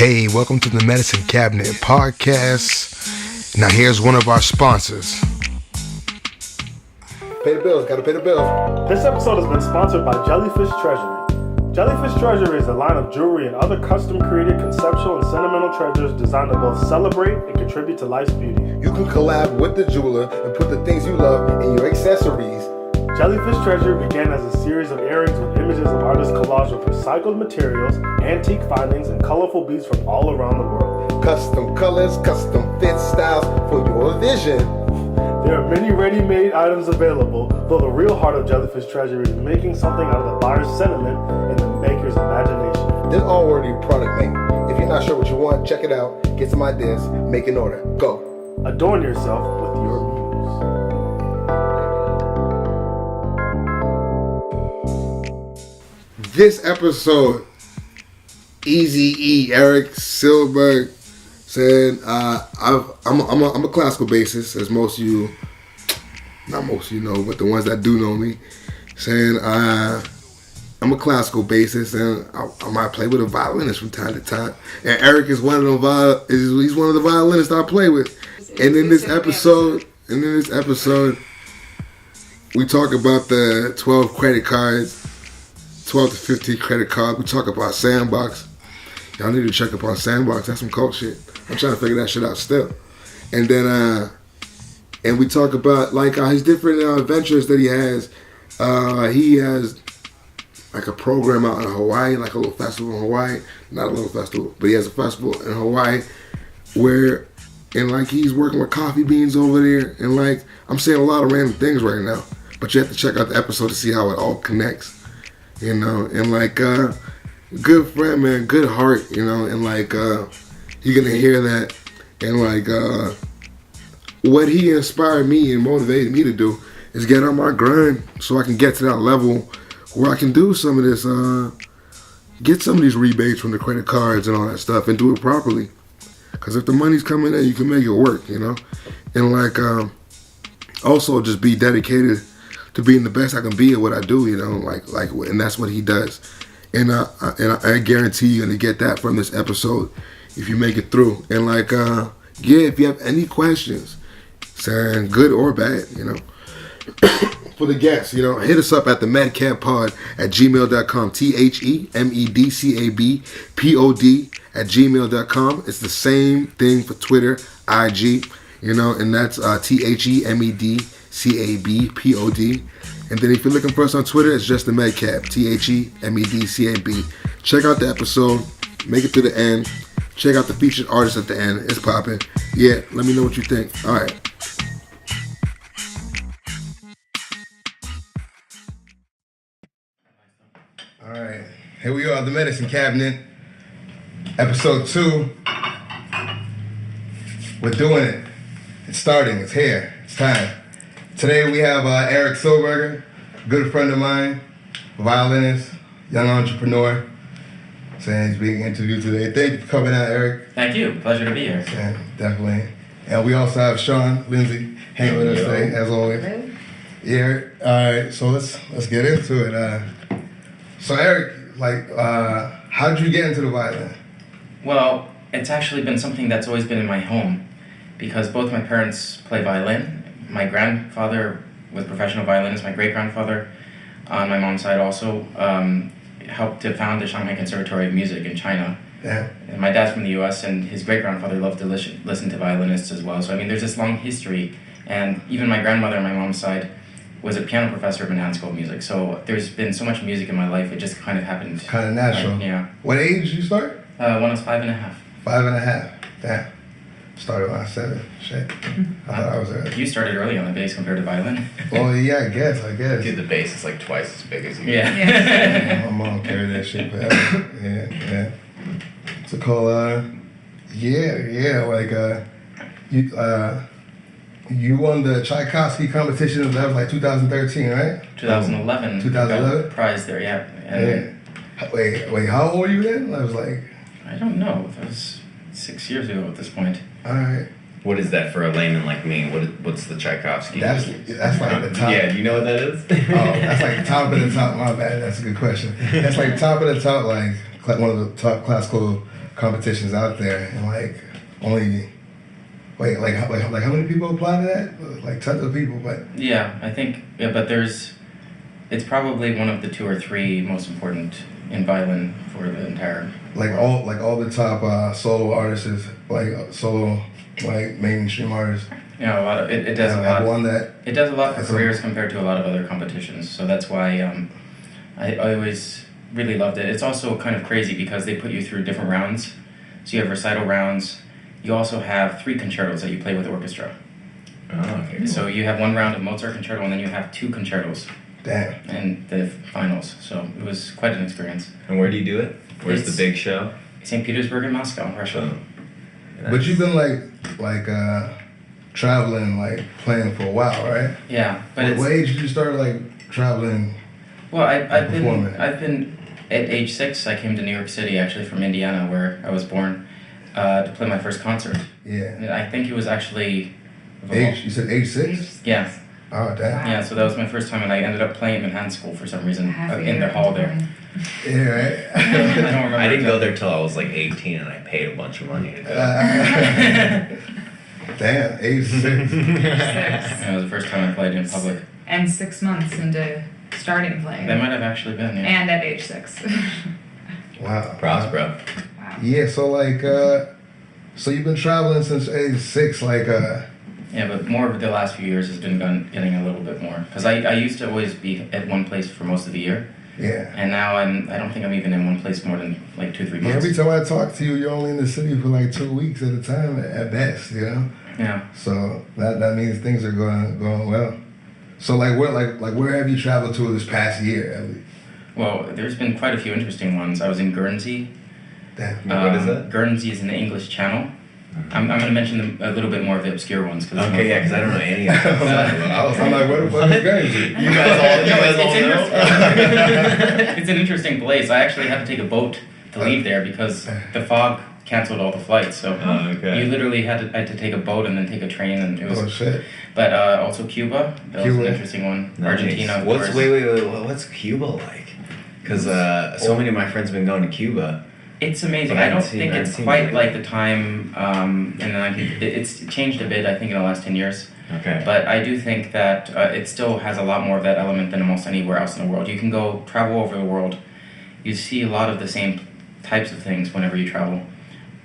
Hey, welcome to the Medicine Cabinet Podcast. Now here's one of our sponsors. Pay the bills, gotta pay the bills. This episode has been sponsored by Jellyfish Treasury. Jellyfish Treasury is a line of jewelry and other custom-created conceptual and sentimental treasures designed to both celebrate and contribute to life's beauty. You can collab with the jeweler and put the things you love in your accessories. Jellyfish Treasury began as a series of earrings with images of artists' collage of recycled materials, antique findings, and colorful beads from all around the world. Custom colors, custom fit styles for your vision. There are many ready-made items available, though the real heart of Jellyfish Treasury is making something out of the buyer's sentiment and the maker's imagination. This already product mate. If you're not sure what you want, check it out, get some ideas, make an order. Go. Adorn yourself with your muse. This episode, Easy Eric Silberger said, I'm a classical bassist, as most of you, not most of you know, but the ones that do know me, saying I'm a classical bassist and I might play with a violinist from time to time. And Eric is one of the he's one of the violinists I play with. And in this episode, we talk about the 12 credit cards. 12 to 15 credit cards. We talk about Sandbox. Y'all need to check up on Sandbox. That's some cool shit. I'm trying to figure that shit out still. And then, and we talk about like his different ventures that he has. He has like a program out in Hawaii, like a little festival in Hawaii. Not a little festival, but he has a festival in Hawaii where, and like he's working with coffee beans over there. And like, I'm saying a lot of random things right now, but you have to check out the episode to see how it all connects. You know, and like, good friend, man, good heart, you know, and like, you're gonna hear that, and like, what he inspired me and motivated me to do is get on my grind so I can get to that level where I can do some of this, get some of these rebates from the credit cards and all that stuff and do it properly. Because if the money's coming in, you can make it work, you know, and like, also just be dedicated to being the best I can be at what I do, you know, like, and that's what he does, and I guarantee you're gonna get that from this episode if you make it through. And like, yeah, if you have any questions, saying good or bad, you know, for the guests, you know, hit us up at the medcappod@gmail.com, TheMedCappod@gmail.com. It's the same thing for Twitter, IG, you know, and that's TheMedCappod. And then if you're looking for us on Twitter, it's just the Medcap, TheMedCapp. Check out the episode, make it to the end, check out the featured artist at the end. It's popping. Yeah, let me know what you think. All right. All right, here we are, the Medicine Cabinet, episode 2. We're doing it. It's starting. It's here. It's time. Today we have Eric Silberger, good friend of mine, violinist, young entrepreneur. Saying he's being interviewed today. Thank you for coming out, Eric. Thank you. Pleasure to be here. Yeah, definitely. And we also have Sean Lindsay hanging with us today, as always. Yeah. All right. So let's get into it. So Eric, like, how did you get into the violin? Well, it's actually been something that's always been in my home, because both my parents play violin. My grandfather was a professional violinist. My great-grandfather, on my mom's side, also helped to found the Shanghai Conservatory of Music in China. Yeah. And my dad's from the U.S., and his great-grandfather loved to listen to violinists as well. So, I mean, there's this long history. And even my grandmother on my mom's side was a piano professor at Manhattan School of Music. So there's been so much music in my life, it just kind of happened. Kind of natural. Yeah. What age did you start? When I was 5.5. 5.5. Damn. Started when I was 7. Shit. I thought I was early. You started early on the bass compared to violin. Well, yeah, I guess. Dude, the bass is like twice as big as you. Yeah. My mom carried that shit forever. Yeah. So call, like, you won the Tchaikovsky Competition. That was like 2013, right? 2011. 2011? Got prize there, yeah. And yeah. Wait, how old were you then? I was like... I don't know. That was 6 years ago at this point. All right. What is that for a layman like me? What's the Tchaikovsky? That's like the top. Yeah, you know what that is? That's like the top of the top. My bad. That's a good question. That's like top of the top, like one of the top classical competitions out there, and like only like how many people apply to that? Like tons of people, but Yeah, I think, but it's probably one of the 2 or 3 most important in violin for the entire. like all the top solo artists, solo mainstream artists. A lot of it does a have lot. won that. It does a lot for That's careers compared to a lot of other competitions. So that's why I always really loved it. It's also kind of crazy because they put you through different rounds. So you have recital rounds. You also have 3 concertos that you play with orchestra. Oh, okay. Cool. So you have 1 round of Mozart concerto, and then you have 2 concertos Damn. in the finals. So it was quite an experience. And where do you do it? Where's It's- the big show? St. Petersburg and Moscow, Russia. But you've been like traveling, like playing for a while, right? Yeah, but it's what age did you start like traveling? well. I've performing? been at age 6. I came to New York City, actually from Indiana, where I was born, to play my first concert. Yeah. And I think it was actually Age? You said age 6? Yeah, Oh damn. yeah. So that was my first time, and I ended up playing in hand school for some reason Half a in year the hall into there. playing. Yeah, right. I don't remember. I didn't go exactly. there till I was like 18, and I paid a bunch of money to go. Damn, age 6. 6. Yeah, it was the first time I played in public. And 6 months into starting playing. That might have actually been, yeah. And at age 6. Wow. Props, bro. Wow. Yeah, so like so you've been traveling since age 6, like Yeah, but more of the last few years has been getting a little bit more. Because I used to always be at one place for most of the year. yeah. And now I don't think I'm even in one place more than like 2-3 Yeah, months. every time I talk to you, you're only in the city for like 2 weeks at a time at best, you know? Yeah. So that means things are going well. So like where have you traveled to this past year at least? Well, there's been quite a few interesting ones. I was in Guernsey. Damn. What is that? Guernsey is in the English Channel. I'm going to mention a little bit more of the obscure ones. Okay, yeah, because I don't know any of that. I'm like, what the fuck is Guernsey? You guys all know? It's an interesting place. I actually had to take a boat to leave there because the fog canceled all the flights. So Okay. you literally had to take a boat and then take a train, and it was. Oh shit. But also Cuba. That was Cuba. an interesting one. Nice. Argentina. Of What's course. wait? What's Cuba like? Because so many of my friends have been going to Cuba. It's amazing. But I don't I've seen- think I've it's seen quite it. like the time in the 19th. It's changed a bit, I think, in the last 10 years. Okay. But I do think that it still has a lot more of that element than almost anywhere else in the world. You can go travel over the world. You see a lot of the same types of things whenever you travel.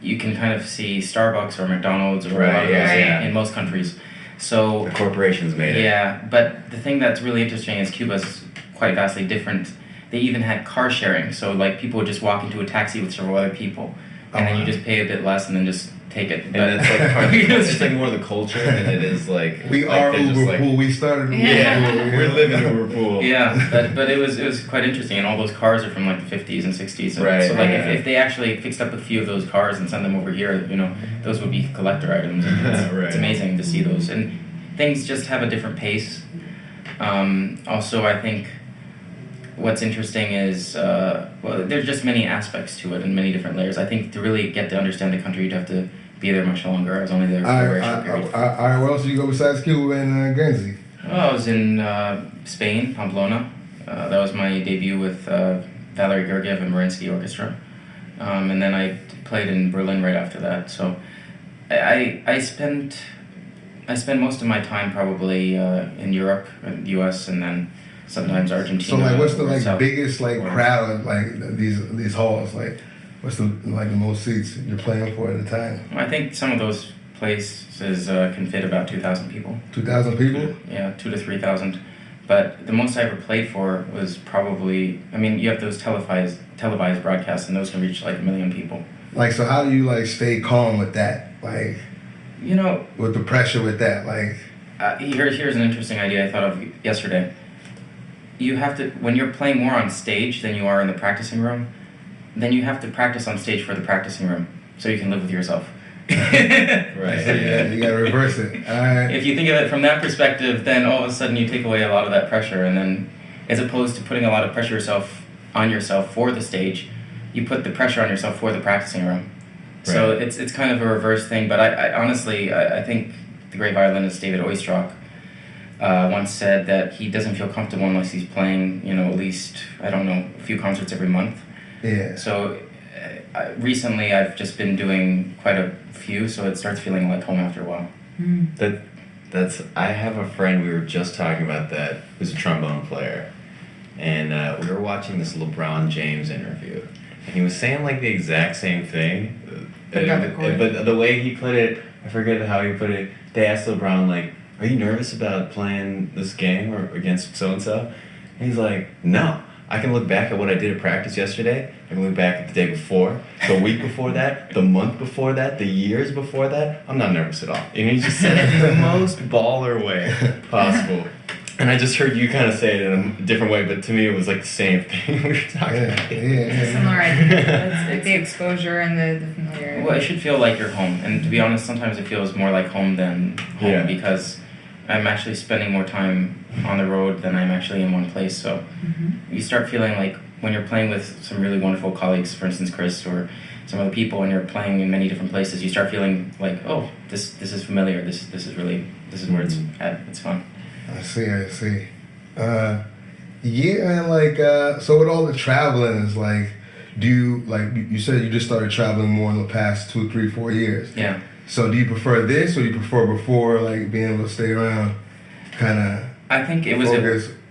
You can kind of see Starbucks or McDonald's or a lot of those in most countries. So The corporations made it. yeah, but the thing that's really interesting is Cuba's quite vastly different. They even had car sharing, so like people would just walk into a taxi with several other people, and then you just pay a bit less and then just take it. And it's like part of it's like more the culture than it is like We like are they're just Uber like, Pool. We started Uber Yeah. Pool. We're living Uber Pool. Yeah, but it was quite interesting, and all those cars are from like the 50s and 60s. Right, So like right. if they actually fixed up a few of those cars and sent them over here, you know, those would be collector items. And it's, Right. it's amazing to see those, and things just have a different pace. Also, I think what's interesting is well, there's just many aspects to it and many different layers. I think to really get to understand the country, you'd have to be there much longer. I was only there for a very short period. All right, where else did you go besides Cuba and Guernsey? Well, I was in Spain, Pamplona. That was my debut with Valery Gergiev and Mariinsky Orchestra. And then I played in Berlin right after that. So I spent most of my time probably in Europe and US, and then sometimes Argentina. So like, what's the or like South- biggest like or- crowd like these halls? Like, what's the like the most seats you're playing for at a time? I think some of those places can fit about 2,000 people. 2,000 people? Yeah, 2,000 to 3,000. But the most I ever played for was probably, I mean, you have those televised broadcasts, and those can reach like 1 million people. Like, so how do you like stay calm with that? Like, You know, with the pressure with that? Like, here's an interesting idea I thought of yesterday. You have to, when you're playing more on stage than you are in the practicing room, then you have to practice on stage for the practicing room, so you can live with yourself. Right. so you gotta reverse it. All right. If you think of it from that perspective, then all of a sudden you take away a lot of that pressure, and then as opposed to putting a lot of pressure on yourself for the stage, you put the pressure on yourself for the practicing room. So Right. it's kind of a reverse thing, but I honestly think the great violinist David Oistrakh once said that he doesn't feel comfortable unless he's playing, at least, I don't know, a few concerts every month. Yeah. So recently I've just been doing quite a few, so it starts feeling like home after a while. That's. I have a friend. We were just talking about that. Who's a trombone player, and we were watching this LeBron James interview, and he was saying like the exact same thing. But the way he put it, I forget how he put it. They asked LeBron like, "Are you nervous about playing this game or against so and so?" And he's like, "No. I can look back at what I did at practice yesterday. I can look back at the day before, the week before that, the month before that, the years before that. I'm not nervous at all." And he just said it in the most baller way possible. And I just heard you kind of say it in a different way, but to me it was like the same thing we were talking about. Similar idea. It's the exposure and the familiarity. Well, it should feel like you're home, and to be honest, sometimes it feels more like home than home because I'm actually spending more time on the road than I'm actually in one place. So you start feeling like when you're playing with some really wonderful colleagues, for instance, Chris or some other people, and you're playing in many different places, you start feeling like, oh, this is familiar. This is where it's at. It's fun. I see. Yeah, and like, so with all the traveling, is like, do you, like, you said you just started traveling more in the past 2, 3, 4 years. Yeah. So do you prefer this, or do you prefer before, like, being able to stay around, kind of? I think it was.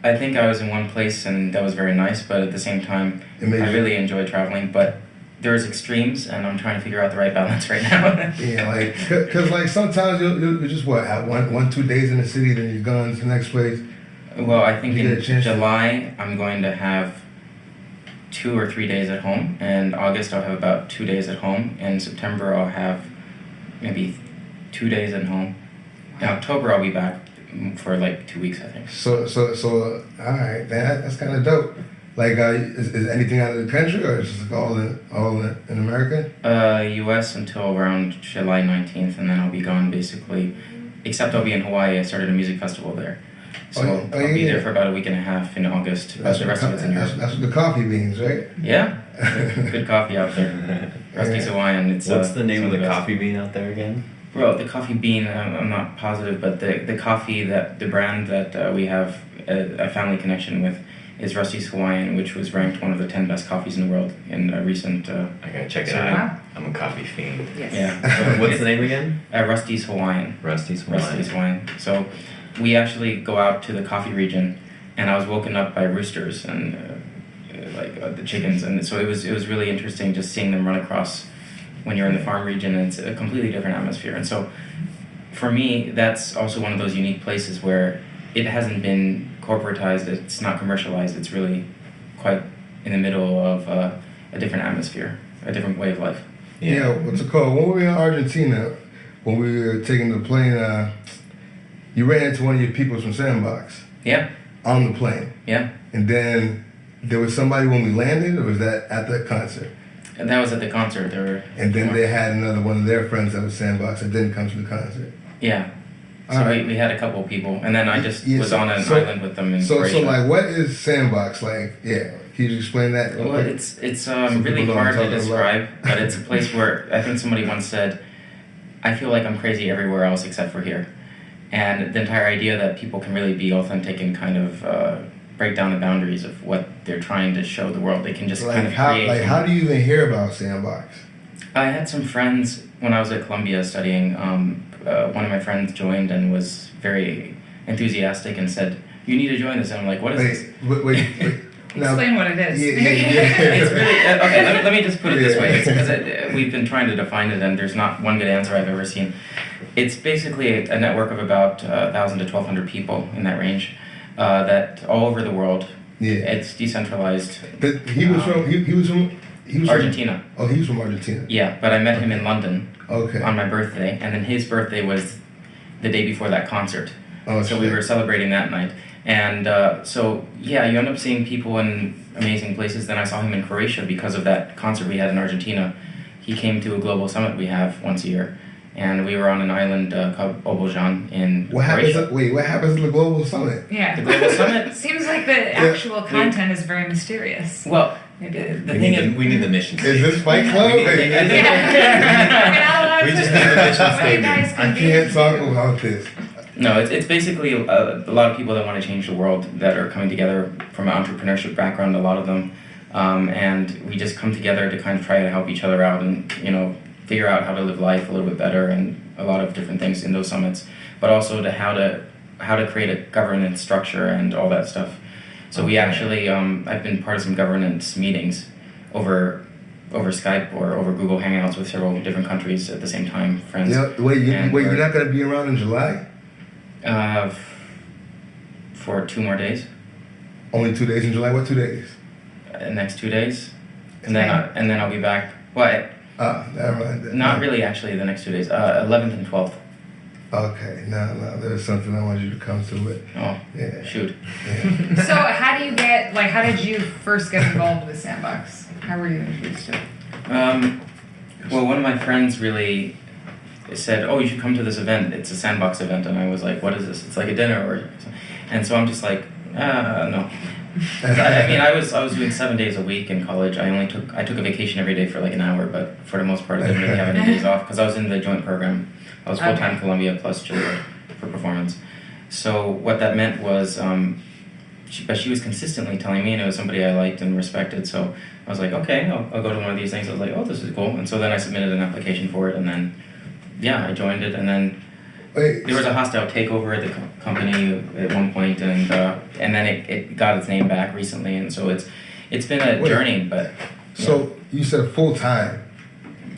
I think I was in one place, and that was very nice. But at the same time, I really enjoy traveling. But there's extremes, and I'm trying to figure out the right balance right now. Yeah, like, cause like sometimes you'll just have 1-2 days in the city, then you're gone to the next place. Well, I think in July I'm going to have 2 or 3 days at home, and August I'll have about 2 days at home. In September I'll have maybe 2 days at home. In October I'll be back for like 2 weeks, I think. So all right, that's kind of dope. Like, is anything out of the country, or is it just all in America? U.S. until around July 19th, and then I'll be gone basically. Except I'll be in Hawaii. I started a music festival there, so I'll be there for about a week and a half in August. But the rest of it's in Europe. That's the coffee beans, right? Yeah, good coffee out there. Rusty's Hawaiian. It's what's the name of the coffee bean out there again? Well, the coffee bean, I'm not positive, but the coffee the brand that we have a family connection with is Rusty's Hawaiian, which was ranked one of the 10 best coffees in the world in a recent. I gotta check it out. I'm a coffee fiend. Yes. Yeah. What's the name again? Rusty's Hawaiian. Rusty's Hawaiian. So we actually go out to the coffee region, and I was woken up by roosters and the chickens, and so it was really interesting just seeing them run across when you're in the farm region. And it's a completely different atmosphere, and so for me, that's also one of those unique places where it hasn't been corporatized, it's not commercialized, it's really quite in the middle of a different atmosphere, a different way of life. Yeah, what's it called? When we were in Argentina, when we were taking the plane, you ran into one of your people from Sandbox. Yeah. On the plane. Yeah. And then there was somebody when we landed, or was that at the concert? And that was at the concert. And then they had another one of their friends that was Sandbox that didn't come to the concert. Yeah. So we had a couple of people, and then I just was on an island with them in Croatia. So like, what is Sandbox like? Yeah, can you explain that? Well, it's really hard to describe, but it's a place where I think somebody once said, I feel like I'm crazy everywhere else except for here. And the entire idea that people can really be authentic and kind of break down the boundaries of what they're trying to show the world. They can just kind of create. How do you even hear about Sandbox? I had some friends when I was at Columbia studying. One of my friends joined and was very enthusiastic and said, "You need to join this." And I'm like, "What is this?" Wait. Explain what it is. Yeah. It's really okay. Let me just put it this way. It's because we've been trying to define it, and there's not one good answer I've ever seen. It's basically a network of about 1,000 to 1,200 people in that range, that all over the world. Yeah. It's decentralized. But he was from Argentina. He was from Argentina. Yeah, but I met him in London. Okay. On my birthday, and then his birthday was the day before that concert. Oh, so we were celebrating that night. And so, yeah, you end up seeing people in amazing places. Then I saw him in Croatia because of that concert we had in Argentina. He came to a global summit we have once a year. And we were on an island called Oboljan in Croatia. What happens at the global summit? Yeah. The global summit? Seems like the actual content is very mysterious. Well, we need the mission statement. Is this Fight Club? We just need the mission statement. I can't talk about this. No, it's basically a lot of people that want to change the world that are coming together from an entrepreneurship background, a lot of them. and we just come together to kind of try to help each other out and figure out how to live life a little bit better and a lot of different things in those summits, but also to how to create a governance structure and all that stuff. So we actually I've been part of some governance meetings over Skype or over Google Hangouts with several different countries at the same time, friends. Yeah, you're not going to be around in July? For 2 more days. Only 2 days in July? What 2 days? Next 2 days, and then I'll be back. Well, not really. Actually, the next 2 days, 11th and 12th. Okay, no, there's something I want you to come to it. Oh, yeah. Shoot. Yeah. So how did you first get involved with Sandbox? How were you introduced to it? Well, one of my friends really said, "Oh, you should come to this event. It's a Sandbox event," and I was like, "What is this? It's like a dinner or?" And so I'm just like, no. I mean, I was doing 7 days a week in college. I took a vacation every day for like an hour, but for the most part, I didn't really have any days off because I was in the joint program. I was full-time Columbia plus Juilliard for performance. So what that meant was, but she was consistently telling me, and it was somebody I liked and respected. So I was like, okay, I'll go to one of these things. I was like, oh, this is cool. And so then I submitted an application for it, and then I joined it, and then. There was a hostile takeover at the company at one point, and then it got its name back recently, and so it's been a journey. But so you said full time,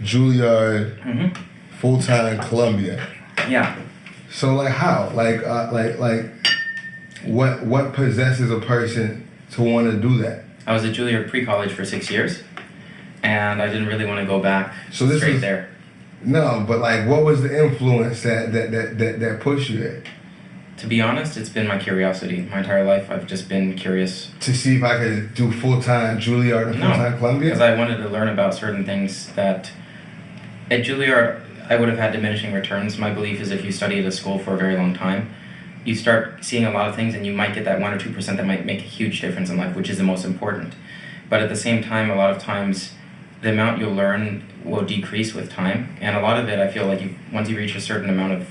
Juilliard, full time Columbia. Yeah. So like how like what possesses a person to want to do that? I was at Juilliard pre-college for 6 years, and I didn't really want to go back straight there. No, but like, what was the influence that pushed you there? To be honest, it's been my curiosity. My entire life, I've just been curious. To see if I could do full-time Juilliard and full-time Columbia? Because I wanted to learn about certain things that... At Juilliard, I would have had diminishing returns. My belief is if you study at a school for a very long time, you start seeing a lot of things and you might get that 1 or 2% that might make a huge difference in life, which is the most important. But at the same time, a lot of times, the amount you'll learn will decrease with time, and a lot of it, I feel like once you reach a certain amount of,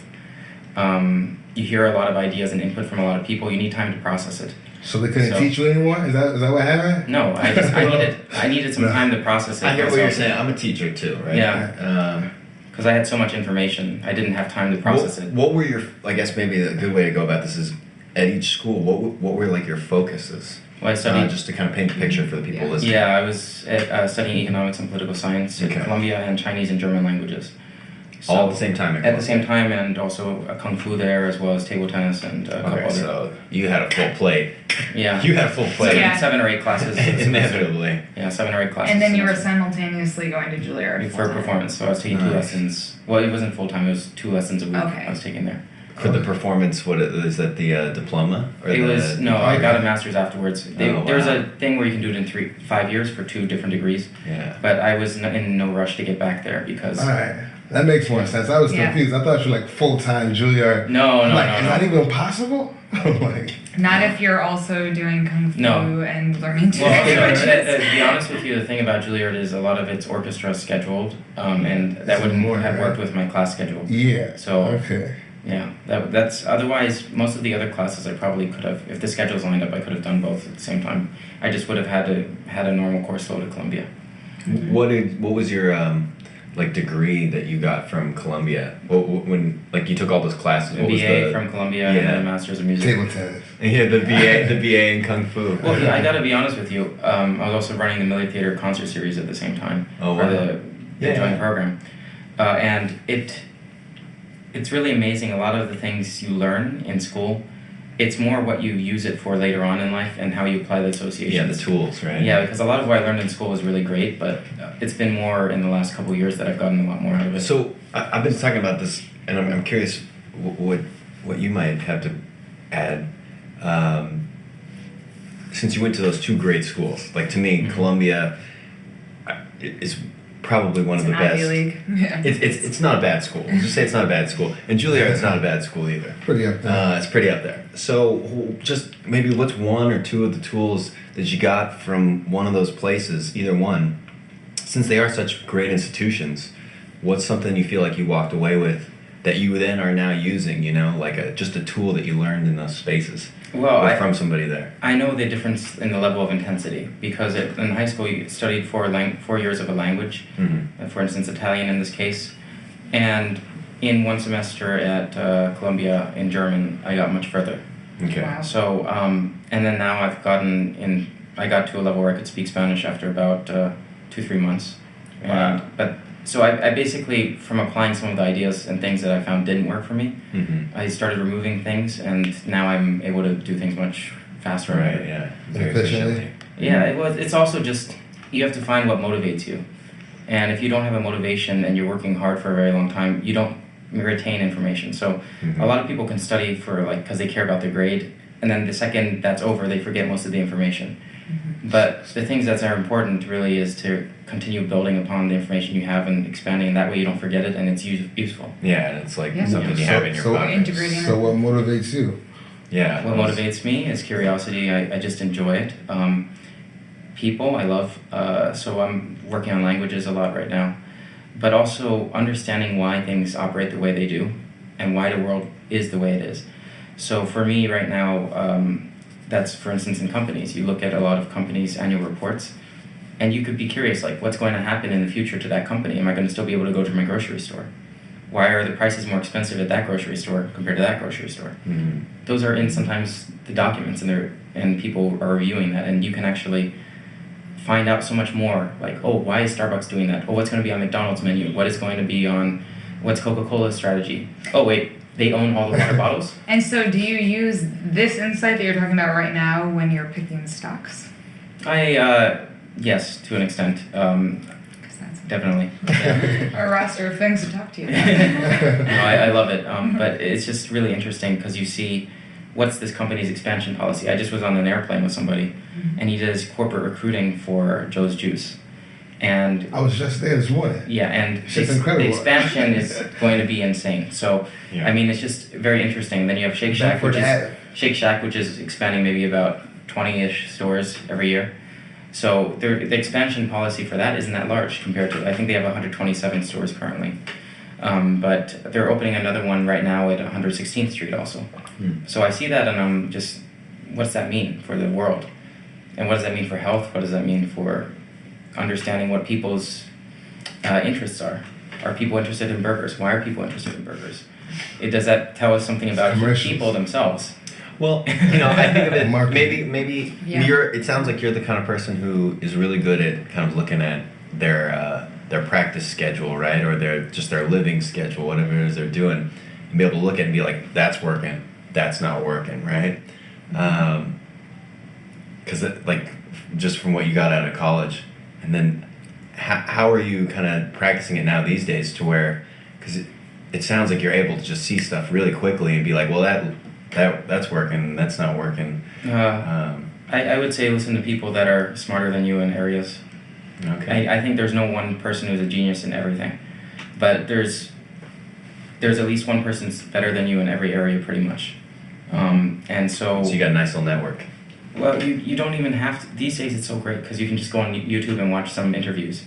you hear a lot of ideas and input from a lot of people. You need time to process it. So they couldn't teach you anymore? Is that what happened? No, I needed some time to process it. I hear what you're saying. I'm a teacher too, right? Yeah. Because I had so much information, I didn't have time to process it. What were your? I guess maybe a good way to go about this is at each school. What were like your focuses? Well, I studied just to kind of paint a picture for the people listening. Yeah, I was studying economics and political science at Columbia and Chinese and German languages. So all at the same time. At the same time, and also kung fu there, as well as table tennis and a couple other. So you had a full plate. Yeah. You had a full plate. 7 or 8 classes. Inevitably. Yeah, 7 or 8 classes. And then you were simultaneously going to Juilliard for performance. So I was taking 2 lessons. Well, it wasn't full time. It was 2 lessons a week. I was taking there. For the performance, is that the diploma? Or I got a master's afterwards. There's a thing where you can do it in 5 years for 2 different degrees. Yeah. But I was in no rush to get back there because. All right. That makes more sense. I was confused. I thought you were like full-time Juilliard. No. Is that even possible? Not if you're also doing kung fu and learning to to be honest with you, the thing about Juilliard is a lot of it's orchestra scheduled, and that would have worked with my class schedule. Yeah. So. Okay. Yeah, that's otherwise most of the other classes I probably could have, if the schedules lined up, I could have done both at the same time. I just would have had a normal course load at Columbia. What was your degree that you got from Columbia? When you took all those classes? What BA from Columbia and then a Master's of Music. Table tennis. Yeah, the BA in Kung Fu. Well, I got to be honest with you. I was also running the Millie Theater concert series at the same time for the joint program, and it's really amazing. A lot of the things you learn in school, it's more what you use it for later on in life and how you apply the associations. Yeah, the tools, right? Yeah, because a lot of what I learned in school was really great, but it's been more in the last couple of years that I've gotten a lot more out of it. So I've been talking about this, and I'm curious what you might have to add. Since you went to those 2 great schools, like to me, Columbia is probably one of the best. Ivy League. Yeah. It's not a bad school. Let's just say it's not a bad school. And Juilliard's not a bad school either. Pretty up there. It's pretty up there. So just maybe what's 1 or 2 of the tools that you got from one of those places, either one, since they are such great institutions, what's something you feel like you walked away with that you then are now using, you know, like just a tool that you learned in those spaces? Well, or from somebody there. I know the difference in the level of intensity because in high school you studied 4 years of a language, for instance Italian in this case, and in one semester at Columbia in German I got much further. Okay. Wow. So and then now I got to a level where I could speak Spanish after about 2-3 months. Wow. So I basically, from applying some of the ideas and things that I found didn't work for me, I started removing things, and now I'm able to do things much faster. Right, yeah. Very Efficiently. efficiently. Yeah, it's also just, you have to find what motivates you. And if you don't have a motivation and you're working hard for a very long time, you don't retain information. So a lot of people can study because they care about their grade, and then the second that's over, they forget most of the information. But the things that are important really is to continue building upon the information you have and expanding, and that way you don't forget it and it's useful. Yeah, and it's like Yeah. something you have in your pocket. Integrating So it. what motivates you? Yeah. What motivates me is curiosity. I just enjoy it. People, I love. So I'm working on languages a lot right now. But also understanding why things operate the way they do and why the world is the way it is. So for me right now, that's, for instance, in companies. You look at a lot of companies' annual reports, and you could be curious, like, what's going to happen in the future to that company? Am I going to still be able to go to my grocery store? Why are the prices more expensive at that grocery store compared to that grocery store? Those are in sometimes the documents, and people are reviewing that, and you can actually find out so much more. Like, oh, why is Starbucks doing that? Oh, what's going to be on McDonald's menu? What is going to be on, what's Coca-Cola's strategy? Oh, wait, they own all the water bottles? And so do you use this insight that you're talking about right now when you're picking stocks? Yes, to an extent. 'Cause that's Definitely. Yeah. a roster of things to talk to you about. No, I love it. But it's just really interesting because you see what's this company's expansion policy. I just was on an airplane with somebody, and he does corporate recruiting for Joe's Juice. And I was just there this morning. yeah, and It's the incredible. expansion is going to be insane. So, Yeah. I mean, it's just very interesting. Then you have Shake Shack, For that. Shake Shack, which is expanding maybe about 20-ish stores every year. So the expansion policy for that isn't that large compared to, I think they have 127 stores currently. But they're opening another one right now at 116th Street also. So I see that and I'm just, what's that mean for the world? And what does that mean for health? What does that mean for understanding what people's interests are? Are people interested in burgers? Why are people interested in burgers? Does that tell us something about Commercials. people themselves? Well, you know, I think of it Marketing. maybe Yeah. it sounds like you're the kind of person who is really good at kind of looking at their practice schedule, right? Or their living schedule, whatever it is they're doing, and be able to look at it and be like, that's working, that's not working, right? Because like just from what you got out of college, and then how are you kind of practicing it now these days to where, because it sounds like you're able to just see stuff really quickly and be like, well, that's working, that's not working. I would say listen to people that are smarter than you in areas. Okay. I think there's no one person who's a genius in everything, but there's at least one person better than you in every area pretty much. And so So you got a nice little network. well, you don't even have to. These days it's so great because you can just go on YouTube and watch some interviews.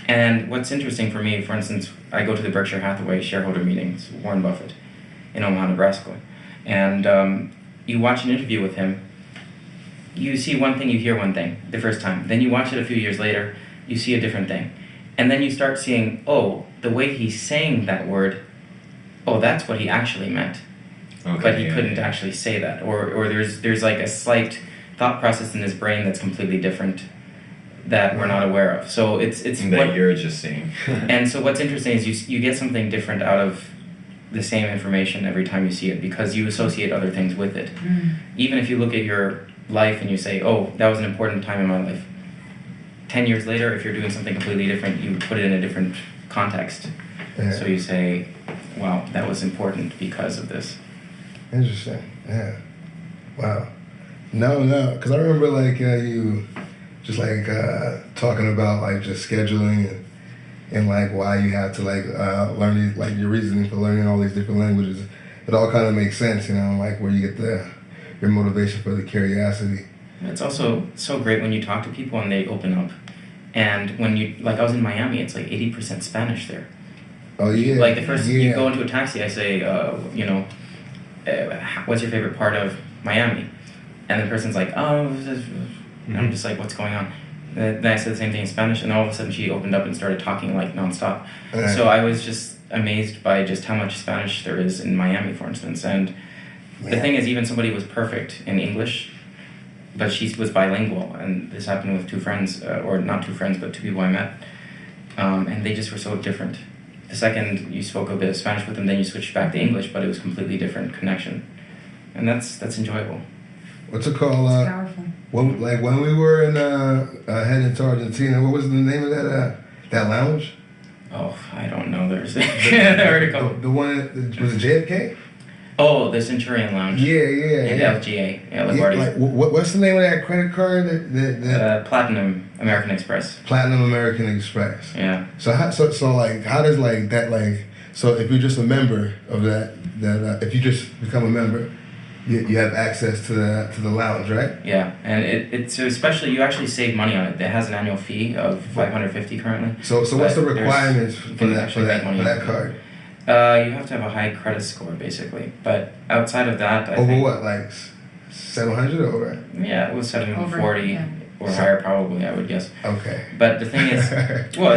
And what's interesting for me, for instance, I go to the Berkshire Hathaway shareholder meetings, Warren Buffett, in Omaha, Nebraska. And you watch an interview with him, you see one thing, you hear one thing the first time. Then you watch it a few years later, you see a different thing. And then you start seeing, oh, the way he's saying that word, oh, that's what he actually meant. Okay, But he yeah, couldn't yeah. actually say that. Or there's like a slight thought process in his brain that's completely different that we're not aware of. So it's that what, you're just seeing. and so what's interesting is you get something different out of the same information every time you see it because you associate other things with it. Even if you look at your life and you say, oh, that was an important time in my life. 10 years later, if you're doing something completely different, you put it in a different context. Yeah. So you say, wow, that was important because of this. Interesting. Yeah. Wow. No, because I remember like you just like talking about like just scheduling and like why you have to like learn these, like your reasoning for learning all these different languages. It all kind of makes sense, you know, like where you get your motivation for the curiosity. It's also so great when you talk to people and they open up. And when you, like I was in Miami, it's like 80% Spanish there. Oh yeah. Like the first you go into a taxi, I say, what's your favorite part of Miami? And the person's like, oh, and I'm just like, what's going on? Then I said the same thing in Spanish, and all of a sudden she opened up and started talking like nonstop. So I was just amazed by just how much Spanish there is in Miami, for instance. And the thing is, even somebody was perfect in English, but she was bilingual. And this happened with two friends, or not two friends, but two people I met. And they just were so different. The second you spoke a bit of Spanish with them, then you switched back to English, but it was completely different connection. And that's enjoyable. What's it called? It's powerful. When we were in heading to Argentina, what was the name of that lounge? Oh, I don't know. There's a couple. The one was it JFK? Oh, the Centurion Lounge. Yeah. And LGA. Yeah, LaGuardia. Like, what's the name of that credit card? Platinum American Express. Platinum American Express. Yeah. So how does like that so if you're just a member of that if you just become a member, you have access to the lounge, right? Yeah, and it's especially you actually save money on it. It has an annual fee of $550 currently. So what's the requirements for that card? You have to have a high credit score basically, but outside of that, I think, what, like 700 or? Yeah, it was 740 or higher probably, I would guess. Okay. But the thing is, well,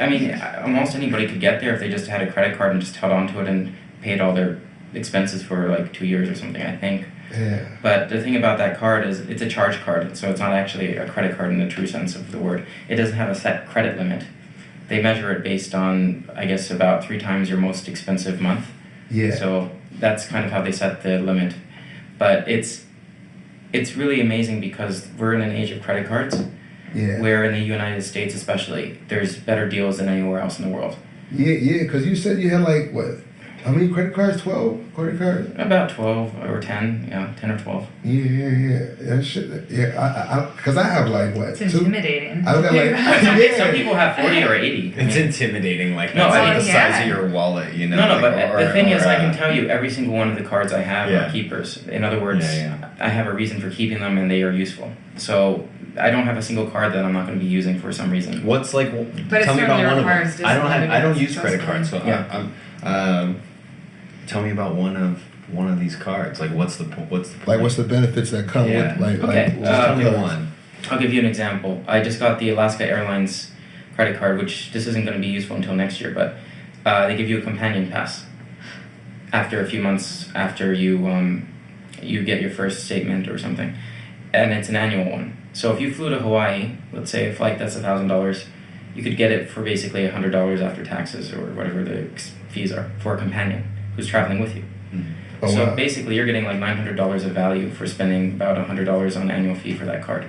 I mean, almost anybody could get there if they just had a credit card and just held on to it and paid all their expenses for like 2 years or something, I think. Yeah. But the thing about that card is it's a charge card, so it's not actually a credit card in the true sense of the word. It doesn't have a set credit limit. They measure it based on, I guess, about 3 times your most expensive month. Yeah. So that's kind of how they set the limit. But it's really amazing because we're in an age of credit cards. Yeah. Where in the United States especially, there's better deals than anywhere else in the world. Yeah, because you said you had like, what, how many credit cards? 12 credit cards? About 12 or 10, 10 or 12. Yeah. That shit, because I have like, what, It's intimidating. I've got like, Some people have 40 or 80. It's intimidating, like No, that's I like mean, the size of your wallet, you know? No, like, but the thing is, I can tell you every single one of the cards I have are keepers. In other words, I have a reason for keeping them and they are useful. So I don't have a single card that I'm not going to be using for some reason. What's like? But tell me about one of requires them. I don't use credit discipline. cards, so tell me about one of these cards. Like, what's the what's the benefits that come with Okay. tell me one. I'll give you an example. I just got the Alaska Airlines credit card, which this isn't going to be useful until next year, but they give you a companion pass after a few months after you get your first statement or something, and it's an annual one. So if you flew to Hawaii, let's say a flight that's $1,000, you could get it for basically $100 after taxes or whatever the fees are for a companion who's traveling with you. Oh, so wow. basically you're getting like $900 of value for spending about $100 on annual fee for that card.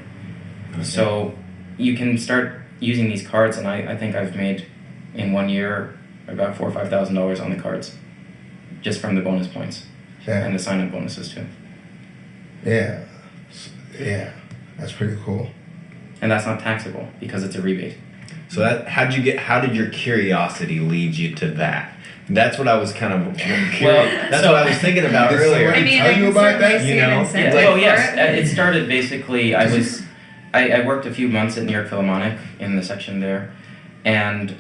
Okay. So you can start using these cards, and I think I've made in 1 year about $4,000 or $5,000 on the cards just from the bonus points and the sign-up bonuses too. Yeah, that's pretty cool. And that's not taxable because it's a rebate. So how did your curiosity lead you to that? That's what I was kind of curious. That's what I was thinking about earlier. I mean, tell you about that? You know? It started basically. I worked a few months at New York Philharmonic in the section there, and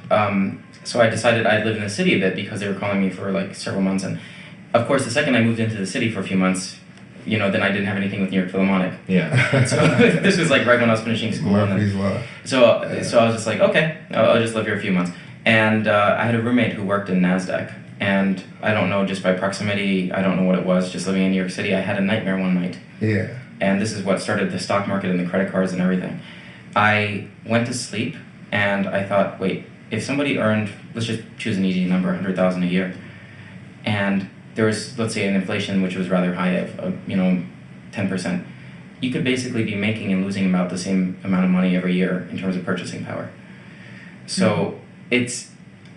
so I decided I'd live in the city a bit because they were calling me for like several months. And of course, the second I moved into the city for a few months, then I didn't have anything with New York Philharmonic. Yeah. So this was like right when I was finishing school. Murphy's Law. So I was just like, okay, I'll just live here a few months. And I had a roommate who worked in NASDAQ, and I don't know, just by proximity, I don't know what it was, just living in New York City, I had a nightmare one night. Yeah. And this is what started the stock market and the credit cards and everything. I went to sleep, and I thought, wait, if somebody earned, let's just choose an easy number, $100,000 a year, and there was, let's say, an inflation which was rather high of 10%, you could basically be making and losing about the same amount of money every year in terms of purchasing power. So it's,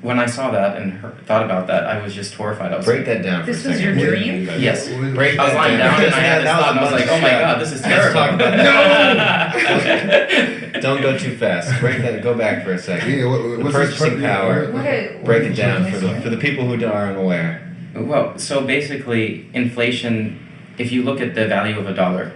when I saw that and thought about that, I was just horrified. I was Break that down for a second. This was your dream? Yes. Break I was lying down and I had this thought and I was like, oh my god, this is terrible. No! Don't go too fast. Go back for a second. Yeah, the purchasing power. Break it down for the people who are unaware. Well, so basically, inflation, if you look at the value of $1,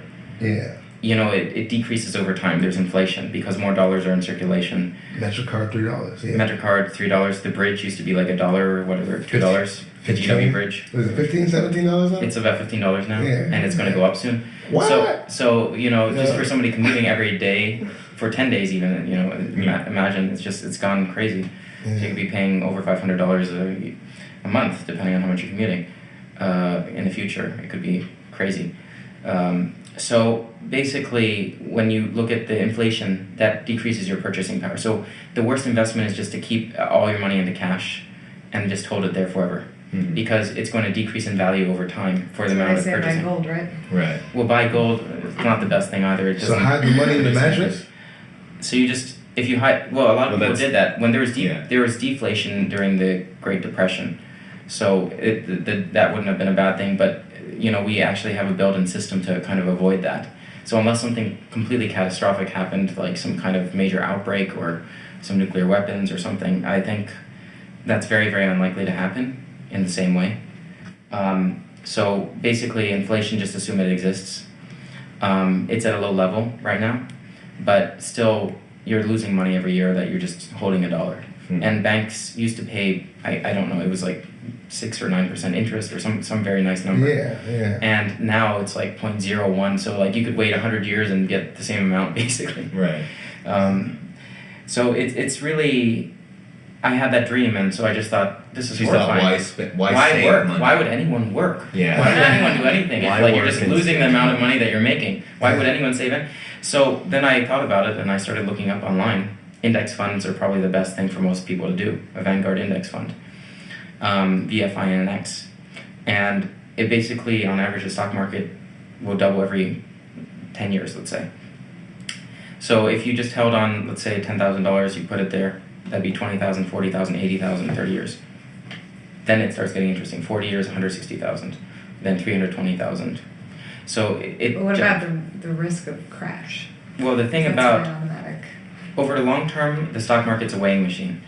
it decreases over time. There's inflation because more dollars are in circulation. MetroCard $3. Yeah. MetroCard $3. The bridge used to be like $1 or whatever, $2. The GW bridge. Was it $15, $17 now? It's about $15 now, Yeah. and it's going to go up soon. What? So just for somebody commuting every day for 10 days even, imagine it's gone crazy. Yeah. So you could be paying over $500 a month depending on how much you're commuting. In the future, it could be crazy. So basically, when you look at the inflation, that decreases your purchasing power. So the worst investment is just to keep all your money into cash and just hold it there forever. Mm-hmm. Because it's going to decrease in value over time for the amount of purchasing. Buy gold, right? Right. Well, buy gold, it's not the best thing either. So hide the money in the mattress? So you just, if you hide, well, a lot of people did that. When there was Yeah. there was deflation during the Great Depression. So that wouldn't have been a bad thing, but we actually have a built-in system to kind of avoid that. So unless something completely catastrophic happened, like some kind of major outbreak or some nuclear weapons or something, I think that's very, very unlikely to happen in the same way. So basically, inflation, just assume it exists. It's at a low level right now, but still you're losing money every year that you're just holding $1. And banks used to pay, I don't know, it was like 6 or 9% interest or some very nice number. Yeah. And now it's like 0.01, so like you could wait 100 years and get the same amount basically. Right. So it's really, I had that dream, and so I just thought, this is horrifying. Why save work? money? Why would anyone work? Yeah. Why would anyone do anything? Why If, like, you're work just and losing the save amount of money? money that you're making. Why would anyone save it? So then I thought about it, and I started looking up online. Index funds are probably the best thing for most people to do. A Vanguard index fund, VFINX, and it basically, on average, the stock market will double every 10 years, let's say. So if you just held on, let's say $10,000, you put it there, that'd be 20,000, 40,000, 80,000, 30 years. Then it starts getting interesting. 40 years, 160,000, then 320,000. So But what about the risk of crash? Well, the thing That's about very automatic. over the long term, the stock market's a weighing machine.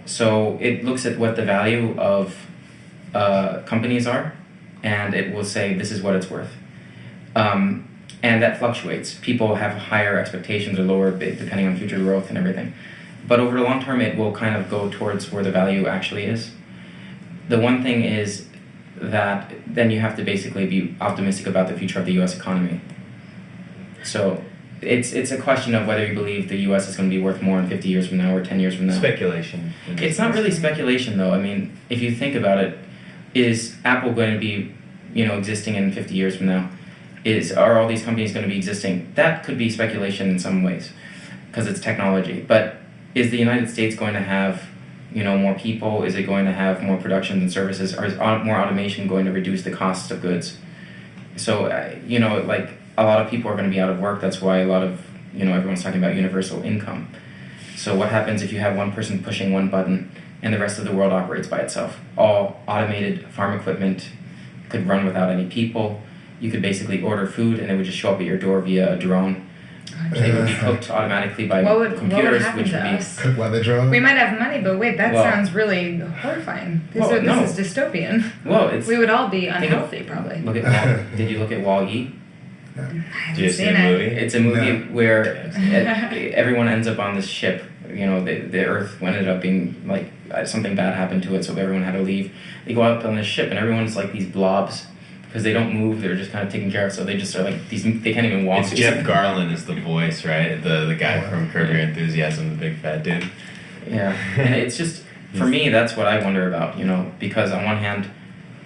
So it looks at what the value of companies are, and it will say this is what it's worth. And that fluctuates. People have higher expectations or lower depending on future growth and everything. But over the long term, it will kind of go towards where the value actually is. The one thing is that then you have to basically be optimistic about the future of the U.S. economy. So it's a question of whether you believe the U.S. is going to be worth more in 50 years from now or 10 years from now. Speculation. It's not really speculation, though. I mean, if you think about it, is Apple going to be, existing in 50 years from now? Are all these companies going to be existing? That could be speculation in some ways, because it's technology. But is the United States going to have, more people? Is it going to have more productions and services? Or is more automation going to reduce the cost of goods? So, like a lot of people are going to be out of work. That's why a lot of, everyone's talking about universal income. So what happens if you have one person pushing one button and the rest of the world operates by itself? All automated farm equipment could run without any people. You could basically order food and it would just show up at your door via a drone. It would be cooked automatically by computers, what would happen which to would be us? Cook by the drone? We might have money, but wait, that sounds really horrifying. This is dystopian. Well, we would all be unhealthy, probably. Look at Did you look at Wall-E? I haven't Did you see seen the it. movie? It's a movie where everyone ends up on this ship. The Earth ended up being like something bad happened to it, so everyone had to leave. They go up on this ship, and everyone's like these blobs because they don't move. They're just kind of taken care of, so they just are like these. They can't even walk. It's Jeff Garlin is the voice, right? The guy from Curb Your Enthusiasm, the big fat dude. Yeah, and it's just for me. That's what I wonder about. Because on one hand,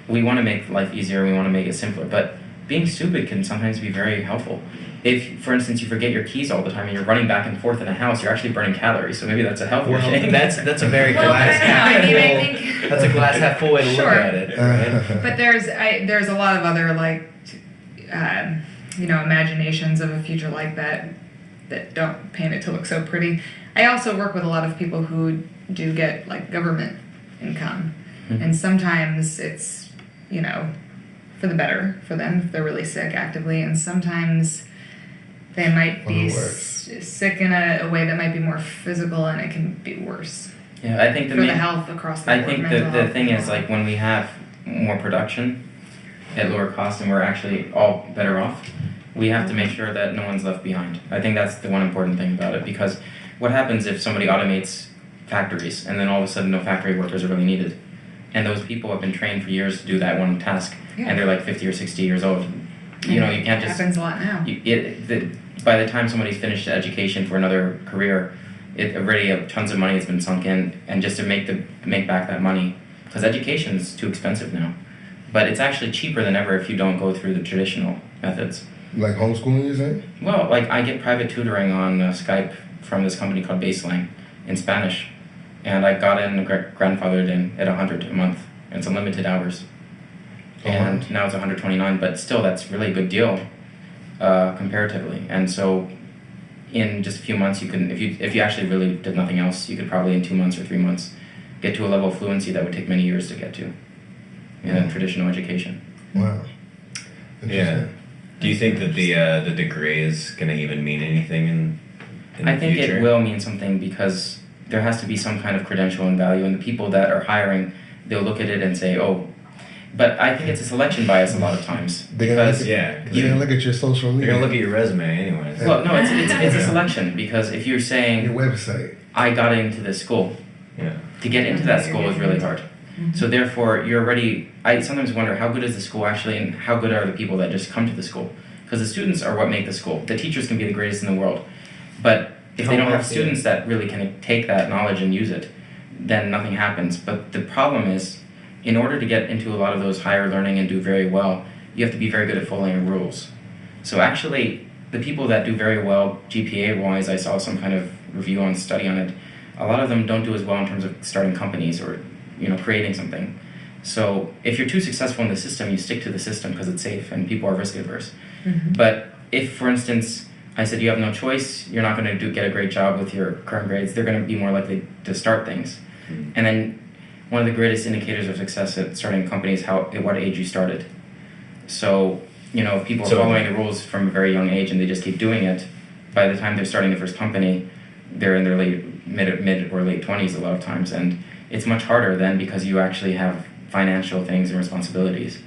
we want to make life easier, we want to make it simpler, but being stupid can sometimes be very helpful. If, for instance, you forget your keys all the time and you're running back and forth in a house, you're actually burning calories. So maybe that's a healthier thing. That's a very Well, glass half I full. think That's a glass half full way to Sure. look at it. Right? But there's a lot of other imaginations of a future like that don't paint it to look so pretty. I also work with a lot of people who do get government income, and sometimes it's for the better for them if they're really sick actively, and sometimes they might be sick in a way that might be more physical, and it can be worse. Yeah, I think the health across the board. I think the thing is when we have more production at lower cost and we're actually all better off, We have to make sure that no one's left behind. I think that's the one important thing about it, because what happens if somebody automates factories and then all of a sudden no factory workers are really needed? And those people have been trained for years to do that one task, and they're like 50 or 60 years old. You know, you can't just... It happens a lot now. By the time somebody's finished education for another career, it already tons of money has been sunk in, and just to make back that money, because education is too expensive now. But it's actually cheaper than ever if you don't go through the traditional methods. Like homeschooling, you say? Well, like I get private tutoring on Skype from this company called Baseline in Spanish, and I got in, grandfathered in at $100 a month. It's unlimited hours, and now it's $129. But still, that's really a good deal comparatively. And so, in just a few months, you can, if you actually really did nothing else, you could probably in 2 months or 3 months get to a level of fluency that would take many years to get to in traditional education. Wow. Yeah. Do you think that the degree is going to even mean anything in I the think future? it will mean something, because there has to be some kind of credential and value, and the people that are hiring, they'll look at it and say, oh, but I think it's a selection bias a lot of times. They're gonna Because they're gonna look at your social media. They're going to look at your resume anyways. well, no, it's a selection, because if you're your saying, website. I got into this school, Yeah. to get into that school is really hard. So therefore, you're already, I sometimes wonder how good is the school actually, and how good are the people that just come to the school? Because the students are what make the school. The teachers can be the greatest in the world, but if they don't have students that really can take that knowledge and use it, then nothing happens. But the problem is, in order to get into a lot of those higher learning and do very well, you have to be very good at following rules. So actually, the people that do very well GPA-wise, I saw some kind of review on study on it, a lot of them don't do as well in terms of starting companies or creating something. So if you're too successful in the system, you stick to the system because it's safe and people are risk averse. But if, for instance, I said you have no choice, you're not going to get a great job with your current grades, they're going to be more likely to start things. And then one of the greatest indicators of success at starting a company is at what age you started. So, if people are following the rules from a very young age and they just keep doing it, by the time they're starting the first company, they're in their mid or late 20s a lot of times. And it's much harder then, because you actually have financial things and responsibilities.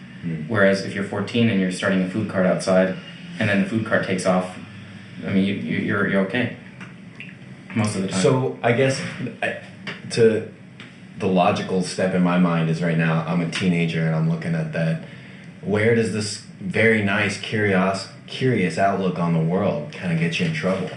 Whereas if you're 14 and you're starting a food cart outside, and then the food cart takes off, I mean, you're okay most of the time. So I guess the logical step in my mind is right now I'm a teenager and I'm looking at that. Where does this very nice, curious outlook on the world kind of get you in trouble?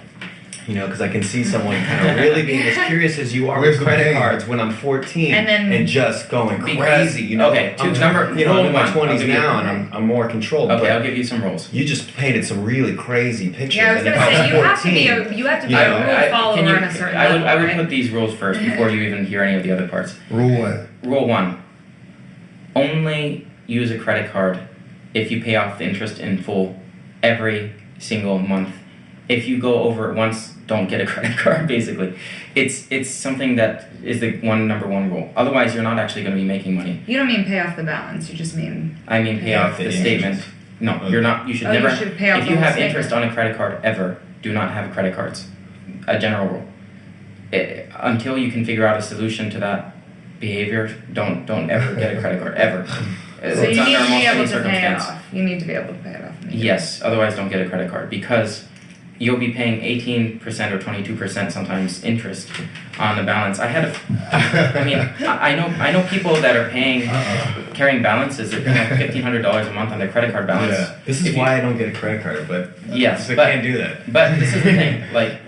Because I can see someone kind of really being as curious as you are with credit cards when I'm 14 and just going crazy. Okay, I'm in my 20s now and I'm more controlled. Okay, I'll give you some rules. You just painted some really crazy pictures. Yeah, I was going to say, you have to be a rule follower on a certain level, I would right? put these rules first before you even hear any of the other parts. Rule 1. Rule 1. Only use a credit card if you pay off the interest in full every single month. If you go over it once, don't get a credit card, basically. It's something that is the number one rule. Otherwise, you're not actually going to be making money. You don't mean pay off the balance, you just mean... I mean pay off the statement. No, you're not. You should never... You should pay off if you have interest on a credit card ever, do not have credit cards. A general rule. Until you can figure out a solution to that behavior, don't ever get a credit card, ever. So you need to be able to pay it off. You need to be able to pay it off. Yes, otherwise don't get a credit card, because you'll be paying 18% or 22% sometimes interest on the balance. I know people that are carrying balances. They're paying like $1,500 a month on their credit card balance. Yeah. This is why I don't get a credit card, but yes, I can't do that. But this is the thing, like,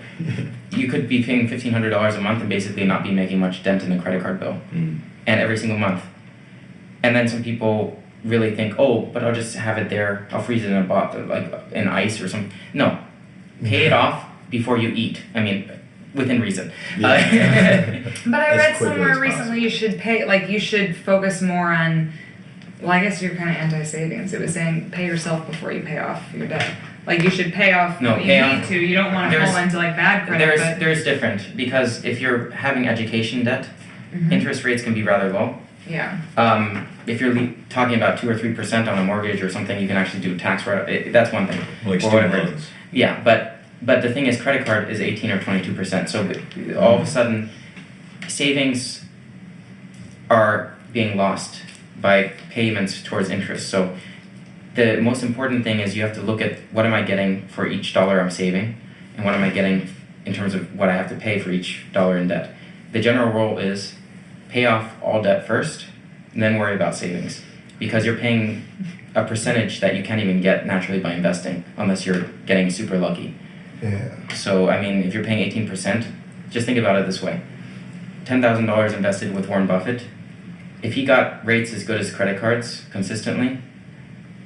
you could be paying $1,500 a month and basically not be making much dent in the credit card bill, and every single month. And then some people really think, oh, but I'll just have it there. I'll freeze it in a bottle, like in ice or something. No, pay it off before you eat. I mean, within reason. Yeah. But I read somewhere recently you should focus more on. Well, I guess you're kind of anti-savings. It was saying pay yourself before you pay off your debt. Like, you should pay off what you need to. You don't want to fall into like bad credit. There's different, because if you're having education debt, interest rates can be rather low. Yeah. If you're talking about 2 or 3% on a mortgage or something, you can actually do tax write. That's one thing. Like student loans. Yeah, but the thing is, credit card is 18 or 22%. So all of a sudden, savings are being lost by payments towards interest. So the most important thing is you have to look at what am I getting for each dollar I'm saving, and what am I getting in terms of what I have to pay for each dollar in debt. The general rule is pay off all debt first, and then worry about savings, because you're paying a percentage that you can't even get naturally by investing unless you're getting super lucky. Yeah. So, I mean, if you're paying 18%, just think about it this way. $10,000 invested with Warren Buffett, if he got rates as good as credit cards consistently,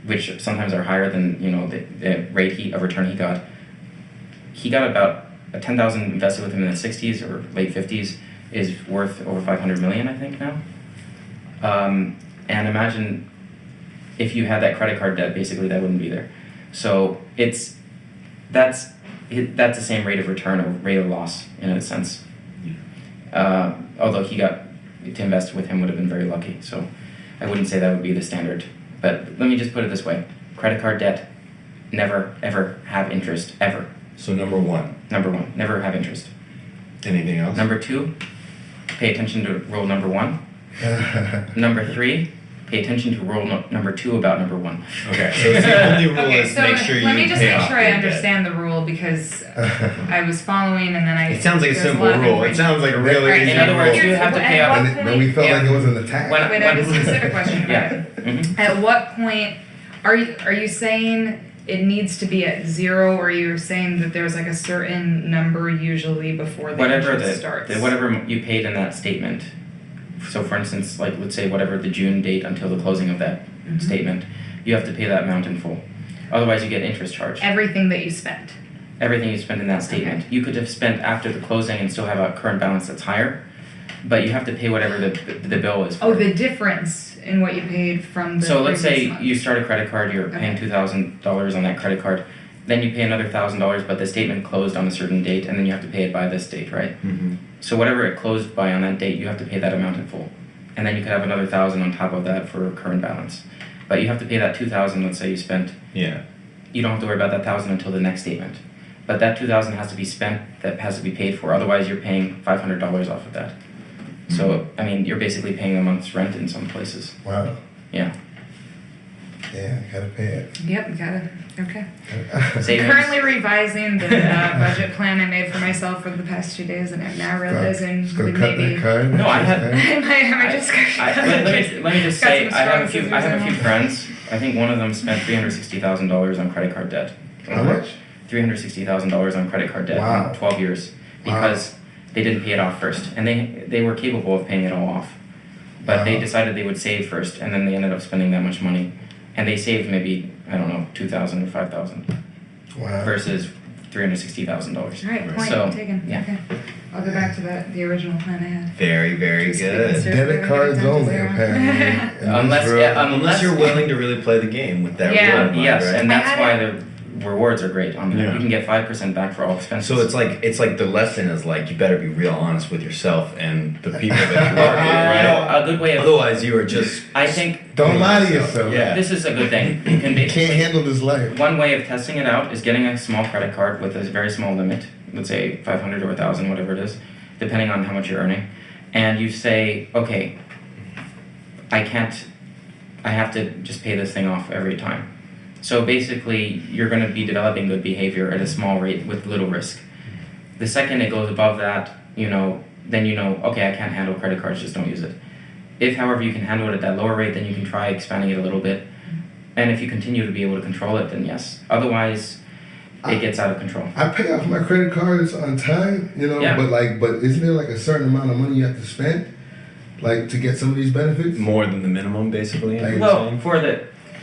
which sometimes are higher than, you know, the rate of return he got about a 10,000 invested with him in the 60s or late 50s is worth over 500 million, I think now. And imagine if you had that credit card debt, basically that wouldn't be there. So that's the same rate of return or rate of loss in a sense. Although he got to invest with him would have been very lucky. So I wouldn't say that would be the standard. But let me just put it this way: credit card debt, never ever have interest ever. So number one, never have interest. Anything else? Number 2, pay attention to rule number 1. Number 3, pay attention to rule number 2 about number 1. Okay, so it's the only rule is so make sure you let me just pay make off sure I your debt. understand the rule, because I was following and then I. It sounds like a there's simple lot of rule. It information. sounds like a really Right, easy in other words, rule. you have to pay At off. what But we felt Yeah. like it was an attack. When- Wait, I have a specific question about Yeah. it. Mm-hmm. At what point are you saying it needs to be at 0, or you're saying that there's like a certain number usually before the Whatever interest starts? whatever you paid in that statement. So, for instance, like let's say whatever the June date until the closing of that statement, you have to pay that amount in full. Otherwise, you get interest charged. Everything that you spent. Everything you spent in that statement. You could have spent after the closing and still have a current balance that's higher, but you have to pay whatever the bill is for. Oh, the difference in what you paid from the. So let's say previous month. you start a credit card, you're paying $2,000 on that credit card, then you pay another $1,000, but the statement closed on a certain date, and then you have to pay it by this date, right? Mm-hmm. So whatever it closed by on that date, you have to pay that amount in full, and then you could have another $1,000 on top of that for current balance. But you have to pay that $2,000. Let's say you spent. Yeah. You don't have to worry about that $1,000 until the next statement, but that $2,000 has to be spent. That has to be paid for. Otherwise, you're paying $500 off of that. So I mean, you're basically paying a month's rent in some places. Wow. Yeah. Yeah, gotta pay it. Yep, got it. Okay. Savings. Currently revising the budget plan I made for myself for the past 2 days, and I'm now realizing Just gonna that cut maybe. that card. No, I had- I just Let me just Got say, some I have a strong few. I have a few scissors friends. I think one of them spent $360,000 on credit card debt. How much? $360,000 on credit card debt Wow. in 12 years because they didn't pay it off first, and they were capable of paying it all off, but they Wow. decided they would save first, and then they ended up spending that much money, and they saved maybe I don't know $2,000 or $5,000 Wow. versus $360,000. All right, point So, taken. yeah. Okay. I'll go back to the original plan I had. Very, very Just good. because- Debit cards Down to only, 0. apparently. In Unless- this world. yeah, Unless you're willing to really play the game with that Yeah. rule in mind, Yes, right? and I that's had why it- the rewards are great on that. Yeah. You can get 5% back for all expenses. So it's like the lesson is like you better be real honest with yourself and the people that you work with, right? A good way of. Otherwise, you are just. I think Don't lie to yourself. Yeah. this is a good thing. You can You can't handle this life. One way of testing it out is getting a small credit card with a very small limit, let's say 500 or 1,000, whatever it is, depending on how much you're earning. And you say, okay, I have to just pay this thing off every time. So basically, you're going to be developing good behavior at a small rate with little risk. The second it goes above that, then okay, I can't handle credit cards, just don't use it. If, however, you can handle it at that lower rate, then you can try expanding it a little bit. And if you continue to be able to control it, then yes. Otherwise, it gets out of control. I pay off my credit cards on time, Yeah. but isn't there like a certain amount of money you have to spend, like to get some of these benefits? More than the minimum, basically. Like- Well,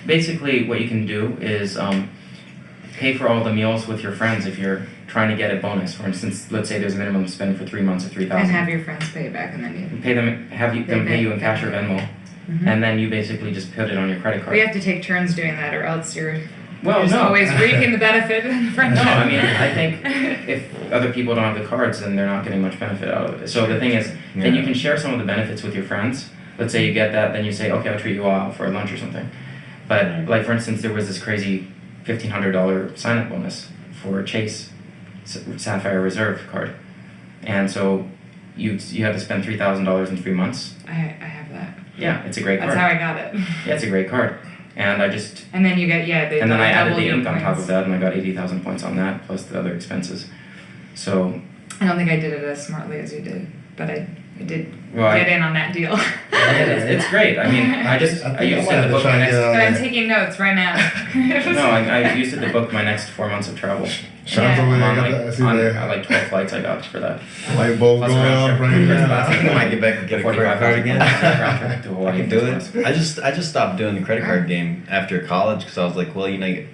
basically what you can do is pay for all the meals with your friends if you're trying to get a bonus. For instance, let's say there's a minimum spend for 3 months of $3,000. And have your friends pay it back, and then you. Pay them, them pay you in cash or Venmo, Mhm. and then you basically just put it on your credit card. We have to take turns doing that, or else you're Well, just no. always reaping the benefit of the No, friendship. I mean, I think if other people don't have the cards, then they're not getting much benefit out of it. So the thing is, then you can share some of the benefits with your friends. Let's say you get that, then you say, okay, I'll treat you all out for lunch or something. But, like, for instance, there was this crazy $1,500 sign-up bonus for Chase Sapphire Reserve card. And so you had to spend $3,000 in 3 months. I have that. Yeah, it's a great card. That's how I got it. Yeah, it's a great card. And I just And then you get and then I added double the your ink on top points. of that, and I got 80,000 points on that plus the other expenses. So I don't think I did it as smartly as you did, but I did Well, get in on that deal. it's great. I mean, I used it to book my next. But I'm taking notes right now. No, I used it to book my next 4 months of travel. Sean's Yeah. over there. On I see there. like 12 flights I got for that. Light bulb Plus going round off trip. right now. I think I might get back and get a credit card again. Round trip to I Hawaii. can do it. I just stopped doing the credit card game after college because I was like, well, you know,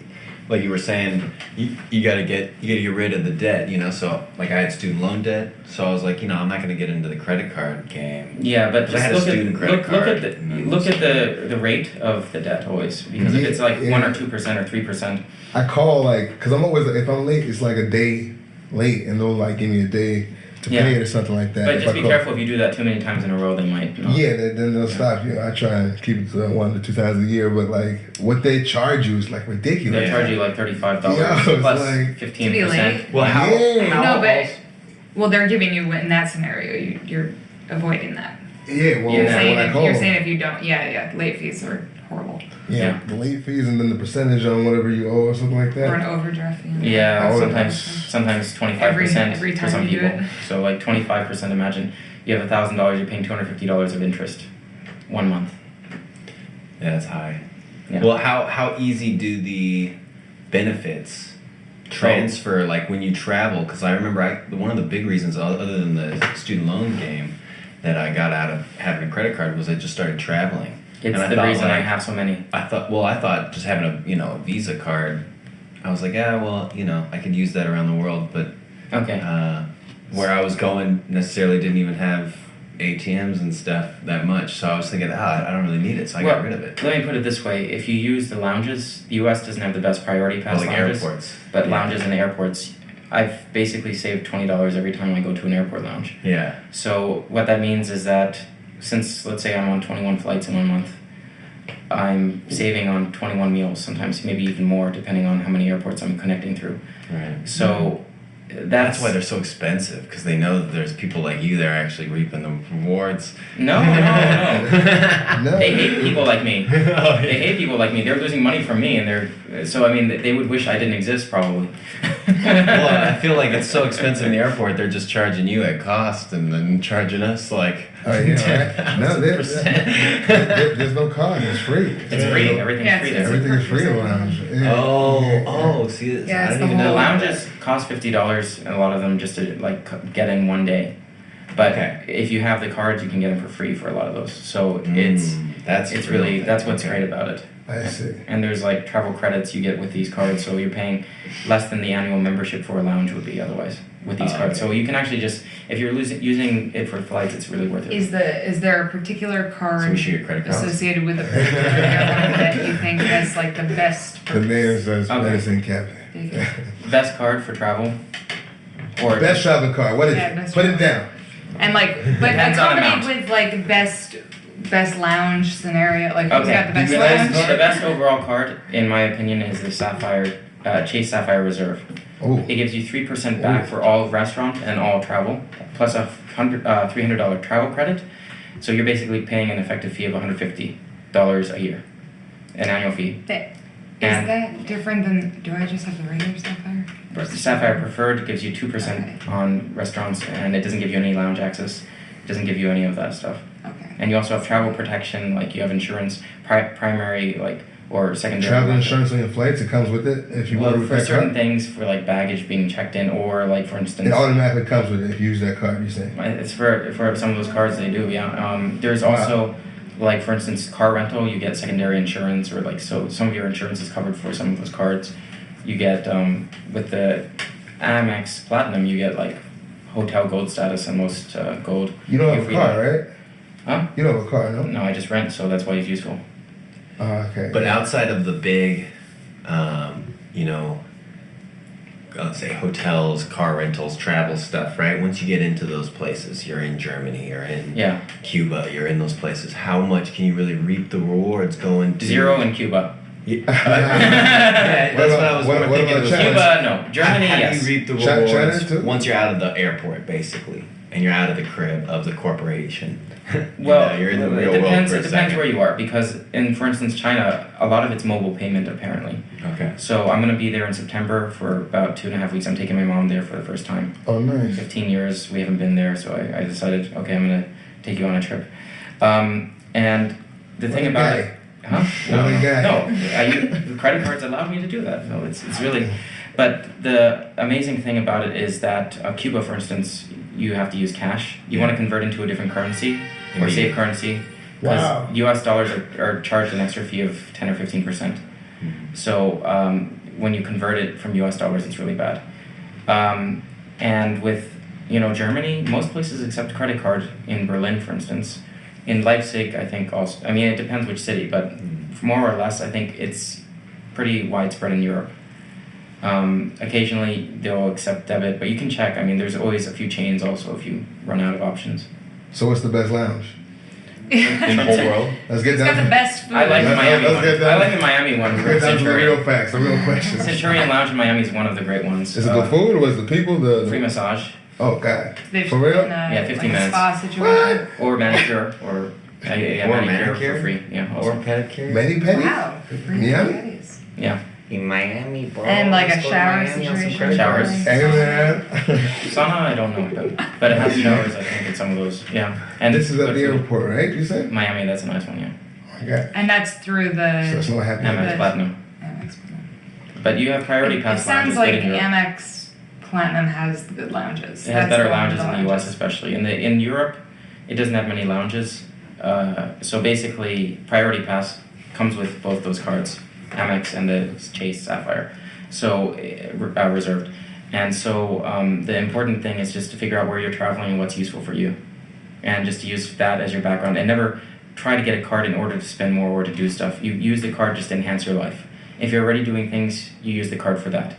like you were saying, you gotta get rid of the debt, you know. So like I had student loan debt, so I was like, you know, I'm not gonna get into the credit card game. Yeah, but 'Cause I just had a look student at credit look card. at the rate of the debt always, because if it's like 1 or 2% or 3%. I call like, cause I'm always if I'm late, it's like a day late, and they'll like give me a day to Yeah. pay it or something like that. But If just I be call- careful if you do that too many times in a row, they might. Not. Yeah, then they'll stop you. I try and keep it to 1 to 2 times a year, but like what they charge you is like ridiculous. They charge you like $35 Yeah, it's plus like- 15%. To be late? Well, how? Yeah. how No, but else- well, they're giving you in that scenario. You're avoiding that. Yeah, well, You're Yeah. saying when I if, call, you're saying if you don't, yeah, late fees are horrible, yeah, the late fees and then the percentage on whatever you owe or something like that. or an overdraft fee. Yeah, Oh, sometimes 25% Every for time some you do people. it. So like 25%. Imagine you have $1,000, you're paying $250 of interest 1 month. Yeah, that's high. Yeah. Well, how easy do the benefits transfer like when you travel? Because I remember one of the big reasons other than the student loan game that I got out of having a credit card was I just started traveling. It's And I the thought, reason I like, have so many. I thought just having a Visa card, I was like, yeah, well, you know, I could use that around the world, but Okay. where I was going necessarily didn't even have ATMs and stuff that much, so I was thinking, I don't really need it, so I got rid of it. Let me put it this way: if you use the lounges, the U.S. doesn't have the best priority pass Like lounges, airports. but Yeah. lounges and airports, I've basically saved $20 every time I go to an airport lounge. Yeah. So what that means is that since, let's say, I'm on 21 flights in 1 month, I'm saving on 21 meals, sometimes maybe even more, depending on how many airports I'm connecting through. Right. So That's why they're so expensive, because they know that there's people like you there actually reaping the rewards. No. No. They hate people like me. They hate people like me. They're losing money from me, and I mean, they would wish I didn't exist, probably. Well, I feel like it's so expensive in the airport, they're just charging you at cost and then charging us like Oh yeah, right. No, 10,000%. there's no cost. It's free. It's free. Everything's Yeah, free it's there. Everything is free in the lounge. Yeah. See, this, Yeah, I it's didn't the even know The whole- that. lounges cost $50, and a lot of them just to like get in one day. But Okay. if you have the cards, you can get them for free for a lot of those. So That's it's the real really thing. that's what's Okay. great about it. I see. And there's like travel credits you get with these cards, so you're paying less than the annual membership for a lounge would be otherwise with these Oh, cards. okay. So you can actually just, if you're using it for flights, it's really worth it. Is there a particular So card we shoot your credit cards. associated with a particular airline that you think has like the best? The name says Okay. medicine cabinet. Best card for travel, or Best travel card. What is Yeah, it? best Put it travel. down. And like, but Depends on accompanied amount. with like best lounge scenario. Like who's got the best The lounge? best- the best overall card, in my opinion, is the Chase Sapphire Reserve. Oh, It gives you 3% back for all restaurant and all travel, plus a $300 travel credit. So you're basically paying an effective fee of $150 a year, an annual fee. Is And- that different than? Do I just have the regular Sapphire? Sapphire Preferred gives you 2% on restaurants, and it doesn't give you any lounge access. It doesn't give you any of that stuff. Okay. And you also have travel protection, like you have insurance, primary, like, or secondary. travel rental. insurance on your flights. It comes with it if you Well, order with for that certain card. things, for like baggage being checked in, or like for instance, It automatically comes with it if you use that card. You're saying. it's for some of those cards they do, yeah. There's Wow. also, like for instance, car rental. You get secondary insurance, or like so some of your insurance is covered for some of those cards. You get with the Amex Platinum, you get like hotel gold status and most gold. You don't have If a we car, like- right? Huh? You don't have a car, no? No, I just rent, so that's why it's useful. Oh, okay. But outside of the big, say hotels, car rentals, travel stuff, right? Once you get into those places, you're in Germany, you're in Yeah, Cuba, you're in those places. How much can you really reap the rewards going to 0 in Cuba. Yeah, that's what I was What thinking. about Was China? Cuba, no. Germany, how yes. do you reap the China rewards too? once you're out of the airport, basically? and you're out of the crib of the corporation. Well, you're in the real it depends. world. It depends where you are, because for instance, China, a lot of it's mobile payment apparently. Okay. So I'm going to be there in September for about 2.5 weeks. I'm taking my mom there for the first time. Oh, nice. 15 years we haven't been there, so I decided, okay, I'm going to take you on a trip. And the thing about it, huh? The credit cards allowed me to do that. So it's really, but the amazing thing about it is that Cuba, for instance, you have to use cash. You want to convert into a different currency or safe currency, because Wow. U.S. dollars are charged an extra fee of 10 or 15%. So when you convert it from U.S. dollars, it's really bad. And with Germany, most places accept credit card. In Berlin, for instance, in Leipzig, I think also. I mean, it depends which city, but more or less, I think it's pretty widespread in Europe. Occasionally, they'll accept debit, but you can check. I mean, there's always a few chains also if you run out of options. So what's the best lounge In the whole world? Let's get It's down got the best food. I like the Let's Miami get one. down- I like the Miami one. Let's get down to the real Centurion. facts, the real questions. Centurion Lounge in Miami is one of the great ones. Is it the food or was it the people? Free massage, Oh, God. They've For real? been, Yeah, 15 like minutes. A spa situation. or manicure, or Or manicure manicure? for free. Yeah, Or also. pedicure? Many pennies? Wow. Free Miami? patties. Yeah. In Miami, bro. And like a Let's go to shower Miami on some situation. credit Showers. cards. Amen. Sauna, I don't know, but it has showers. I think in some of those. Yeah. And This is at good the food. airport, right? You said? Miami, that's a nice one. Yeah. Oh, my God. And that's through the So it's not happy. Amex Good. Platinum. Amex. But you have priority It pass sounds lounges. like good in Europe. Amex Platinum has the good lounges. It has That's better the one with lounges in the U.S. especially. In Europe, it doesn't have many lounges. So basically, priority pass comes with both those cards, Amex and the Chase Sapphire. So reserved. And so the important thing is just to figure out where you're traveling and what's useful for you, and just to use that as your background. And never try to get a card in order to spend more or to do stuff. You use the card just to enhance your life. If you're already doing things, you use the card for that.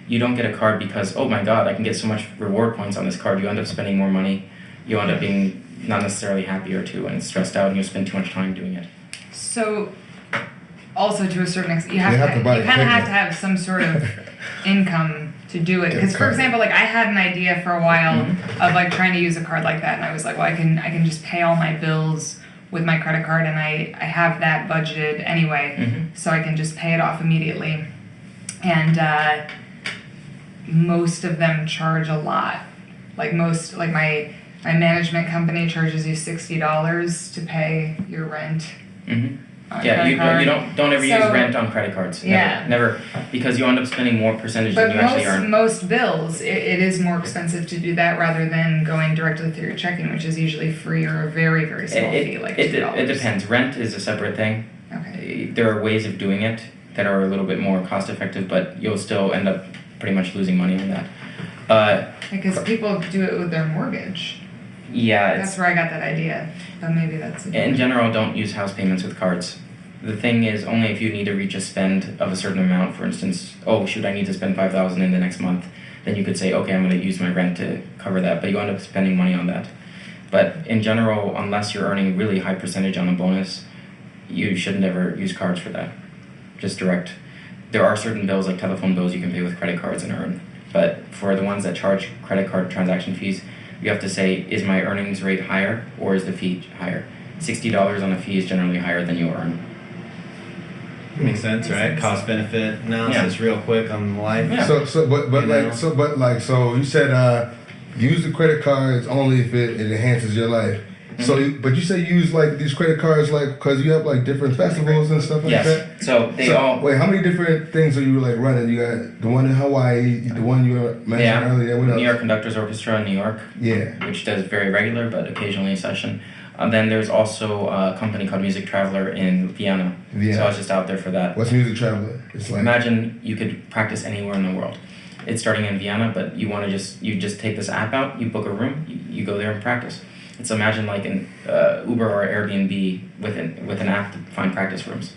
You don't get a card because, oh my God, I can get so much reward points on this card. You end up spending more money. You end up being not necessarily happier too, and stressed out, and you spend too much time doing it. So, also to a certain extent, you have to buy you a kind of have ticket. to have some sort of income to do it. Get a Because, for card. example, like I had an idea for a while of like trying to use a card like that, and I was like, well, I can just pay all my bills with my credit card, and I have that budgeted anyway, so I can just pay it off immediately. And most of them charge a lot. Like my management company charges you $60 to pay your rent. On a Yeah, credit you card. don't ever use So- rent on credit cards. Yeah. Never, because you end up spending more percentage than But you actually earn. most bills, it is more expensive to do that rather than going directly through your checking, which is usually free or a very, very small fee, like $2. It depends. Rent is a separate thing. Okay. There are ways of doing it that are a little bit more cost effective, but you'll still end up pretty much losing money on that. Because people do it with their mortgage. Yeah, That's where I got that idea. But maybe that's in general, don't use house payments with cards. The thing is, only if you need to reach a spend of a certain amount, for instance, oh shoot, I need to spend $5,000 in the next month, then you could say, okay, I'm going to use my rent to cover that, but you end up spending money on that. But in general, unless you're earning really high percentage on a bonus, you should never use cards for that. Just direct. There are certain bills, like telephone bills, you can pay with credit cards and earn. But for the ones that charge credit card transaction fees, you have to say, is my earnings rate higher or is the fee higher? $60 on a fee is generally higher than you earn. Makes sense, right? Cost benefit analysis, real quick on life. Yeah. So you said use the credit cards only if it enhances your life. So, but you say use like these credit cards like because you have like different festivals and stuff like Yes. that. So they all. Wait, how many different things are you like running? You got the one in Hawaii, the one you mentioned earlier. What else? New York Conductors Orchestra in New York. Yeah. Which does very regular but occasionally a session. Then there's also a company called Music Traveler in Vienna. So I was just out there for that. What's Music Traveler? It's like Imagine you could practice anywhere in the world. It's starting in Vienna, but you just take this app out, you book a room, you go there and practice. It's imagine like an Uber or Airbnb with an app to find practice rooms.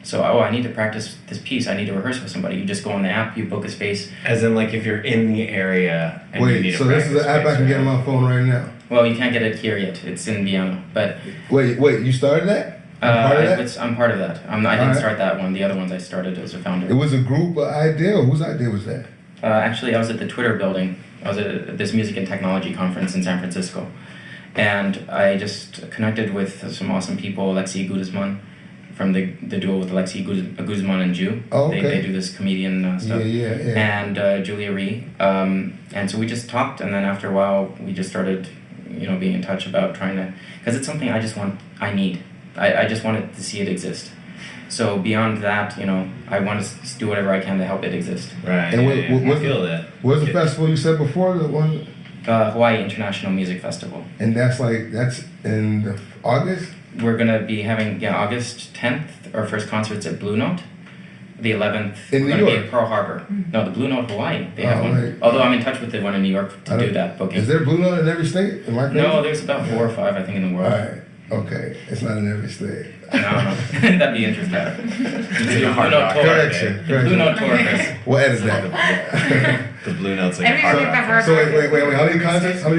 So, I need to practice this piece. I need to rehearse with somebody. You just go on the app, you book a space. As in, like, if you're in the area and you need wait, to so this is practice an app I can get on my phone right now. Well, you can't get it here yet. It's in Vienna, but Wait, you started that? I'm part of that. I didn't Alright. start that one. The other ones I started as a founder. It was a group idea, or whose idea was that? Actually, I was at the Twitter building I was at this music and technology conference in San Francisco, and I just connected with some awesome people. Alexei Guzman from the duo with Alexei Guzman and Jew. Oh, okay. They do this comedian stuff. Yeah. And Julia Ree. And so we just talked, and then after a while, we just started, being in touch about trying to, because it's something I just need. I just wanted to see it exist. So beyond that, I want to do whatever I can to help it exist. Right. And I feel that. What's the festival you said before? The one? Hawaii International Music Festival. And that's in August? We're going to be having, August 10th, our first concert's at Blue Note. The 11th, in we're New going to York? be at Pearl Harbor. No, the Blue Note Hawaii. They have one. Right. Although I'm in touch with the one in New York to do that booking. Is there Blue Note in every state? Am I crazy? No, there's about 4 or 5, I think, in the world. All right. Okay. It's not in every state. No. That'd be interesting. Hard rock. Correction. Blue Note tour, Chris. We'll edit that. The Blue Note's like Every hard state rock. that hard So rock. wait. How many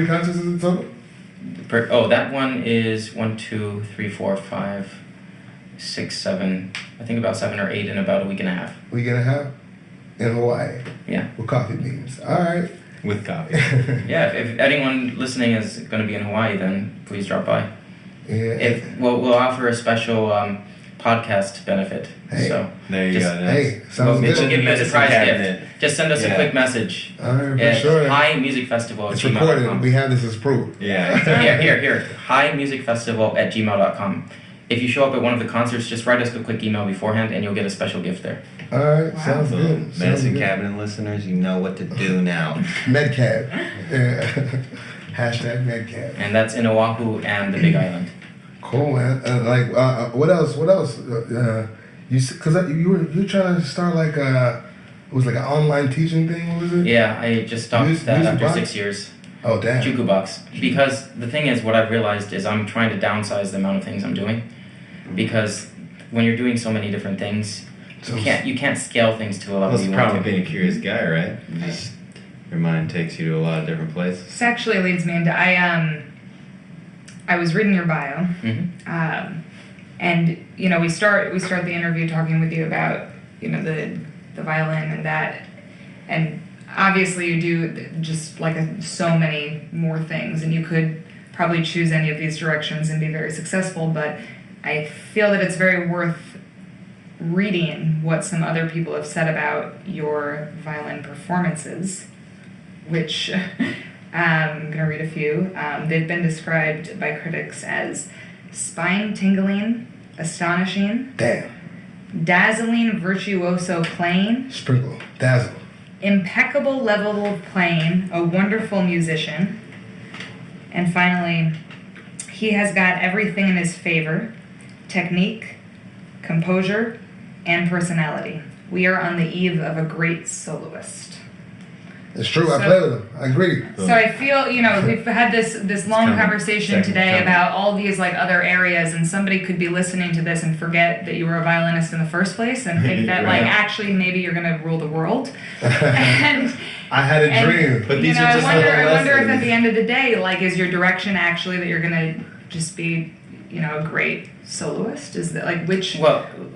concerts is it total? That one is 1, 2, 3, 4, 5, 6, 7. I think about 7 or 8 in about a week and a half. Week and a half? In Hawaii? Yeah. With coffee beans. All right. With coffee. Yeah, if anyone listening is going to be in Hawaii, then please drop by. Yeah. We'll offer a special podcast benefit. Hey. So There you go. Hey, sounds we'll good. give you a surprise Cabinet. gift. Just send us a quick message. All right, for At sure. highmusicfestival@gmail.com. It's recorded. We have this as proof. Yeah. Here. highmusicfestival@gmail.com. If you show up at one of the concerts, just write us a quick email beforehand, and you'll get a special gift there. All right, sounds So, good. Sounds Medicine good. Cabinet listeners, you know what to do now. Medcab. Yeah. Hashtag Medcab. And that's in Oahu and the Big Island. Cool, man. What else? Because you were trying to start it was like an online teaching thing. What was it? Yeah, I just stopped that Music after box? 6 years. Oh damn. Cukebox. Because the thing is, what I've realized is I'm trying to downsize the amount of things I'm doing. Because when you're doing so many different things, you can't scale things to a level That's you the want problem to. with being a curious guy, right? Your mind takes you to a lot of different places. This actually leads me into I was reading your bio, and we start the interview talking with you about the violin and that, and obviously you do just so many more things, and you could probably choose any of these directions and be very successful, but I feel that it's very worth reading what some other people have said about your violin performances, which I'm going to read a few. They've been described by critics as spine-tingling, astonishing, dazzling, virtuoso playing, Sprinkle. Dazzle. impeccable level of playing, a wonderful musician, and finally, he has got everything in his favor: technique, composure, and personality. We are on the eve of a great soloist. It's true. I play with them. I agree. So I feel, we've had this long coming. conversation today Coming. about all these other areas, and somebody could be listening to this and forget that you were a violinist in the first place and think that Right. actually maybe you're going to rule the world. And I had a dream. But these are I just wonder little if at lessons. the end of the day, is your direction actually that you're going to just be, a great soloist? Is that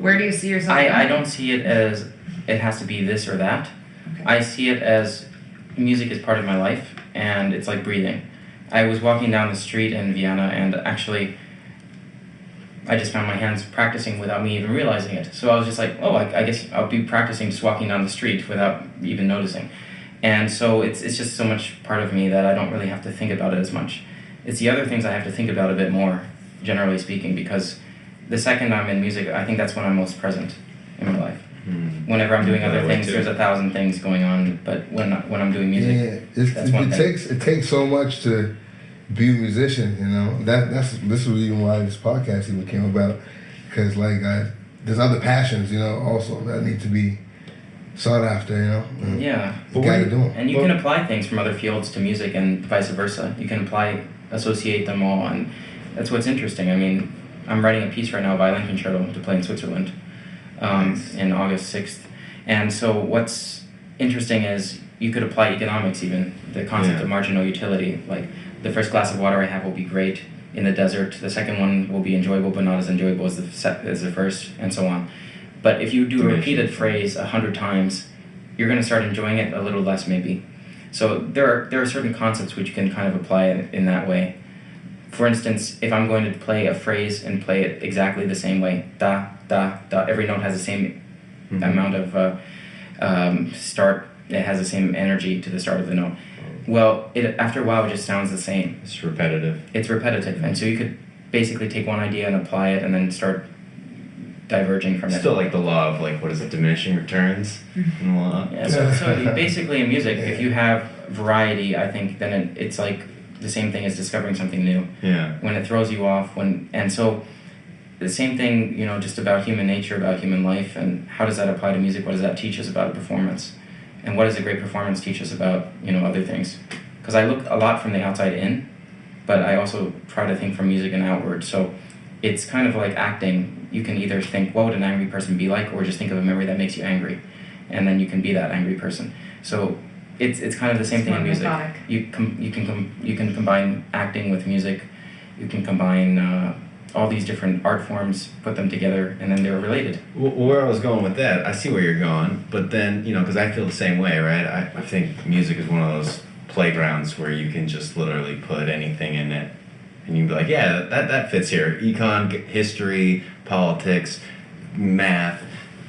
where do you see yourself? I don't see it as it has to be this or that. Okay. I see it as music is part of my life, and it's like breathing. I was walking down the street in Vienna, and actually I just found my hands practicing without me even realizing it. So I was just like, I guess I'll be practicing just walking down the street without even noticing. And so it's just so much part of me that I don't really have to think about it as much. It's the other things I have to think about a bit more, generally speaking, because the second I'm in music, I think that's when I'm most present in my life. Whenever I'm doing other things, there's 1,000 things going on, but when I'm doing music, that's one thing. It takes so much to be a musician, this is the reason why this podcast even came about, because there's other passions, also that need to be sought after, Yeah. You gotta do them. And you can apply things from other fields to music and vice versa. You can associate them all, and that's what's interesting. I mean, I'm writing a piece right now, a violin concerto, to play in Switzerland. In August 6th. And so what's interesting is you could apply economics even, the concept of marginal utility. Like, the first glass of water I have will be great in the desert, the second one will be enjoyable but not as enjoyable as the first, and so on. But if you do a repeated phrase 100 times, you're going to start enjoying it a little less maybe. So there are certain concepts which you can kind of apply in that way. For instance, if I'm going to play a phrase and play it exactly the same way, da, da, da, every note has the same amount of start, it has the same energy to the start of the note. Well, after a while it just sounds the same. It's repetitive. It's repetitive, and so you could basically take one idea and apply it and then start diverging from it. Still like the law of, like, what is it, diminishing returns in the law? Yeah, so basically in music, if you have variety, I think then it's like the same thing as discovering something new. Yeah. When it throws you off, and so the same thing, just about human nature, about human life, and how does that apply to music? What does that teach us about a performance? And what does a great performance teach us about, other things? Because I look a lot from the outside in, but I also try to think from music and outward. So it's kind of like acting. You can either think, what would an angry person be like, or just think of a memory that makes you angry, and then you can be that angry person. So it's kind of the same thing in music. Methodic. You can combine acting with music. You can combine all these different art forms, put them together, and then they're related. Where I was going with that, I see where you're going, but then, because I feel the same way, right? I think music is one of those playgrounds where you can just literally put anything in it, and you can be like, yeah, that fits here. Econ, history, politics, math,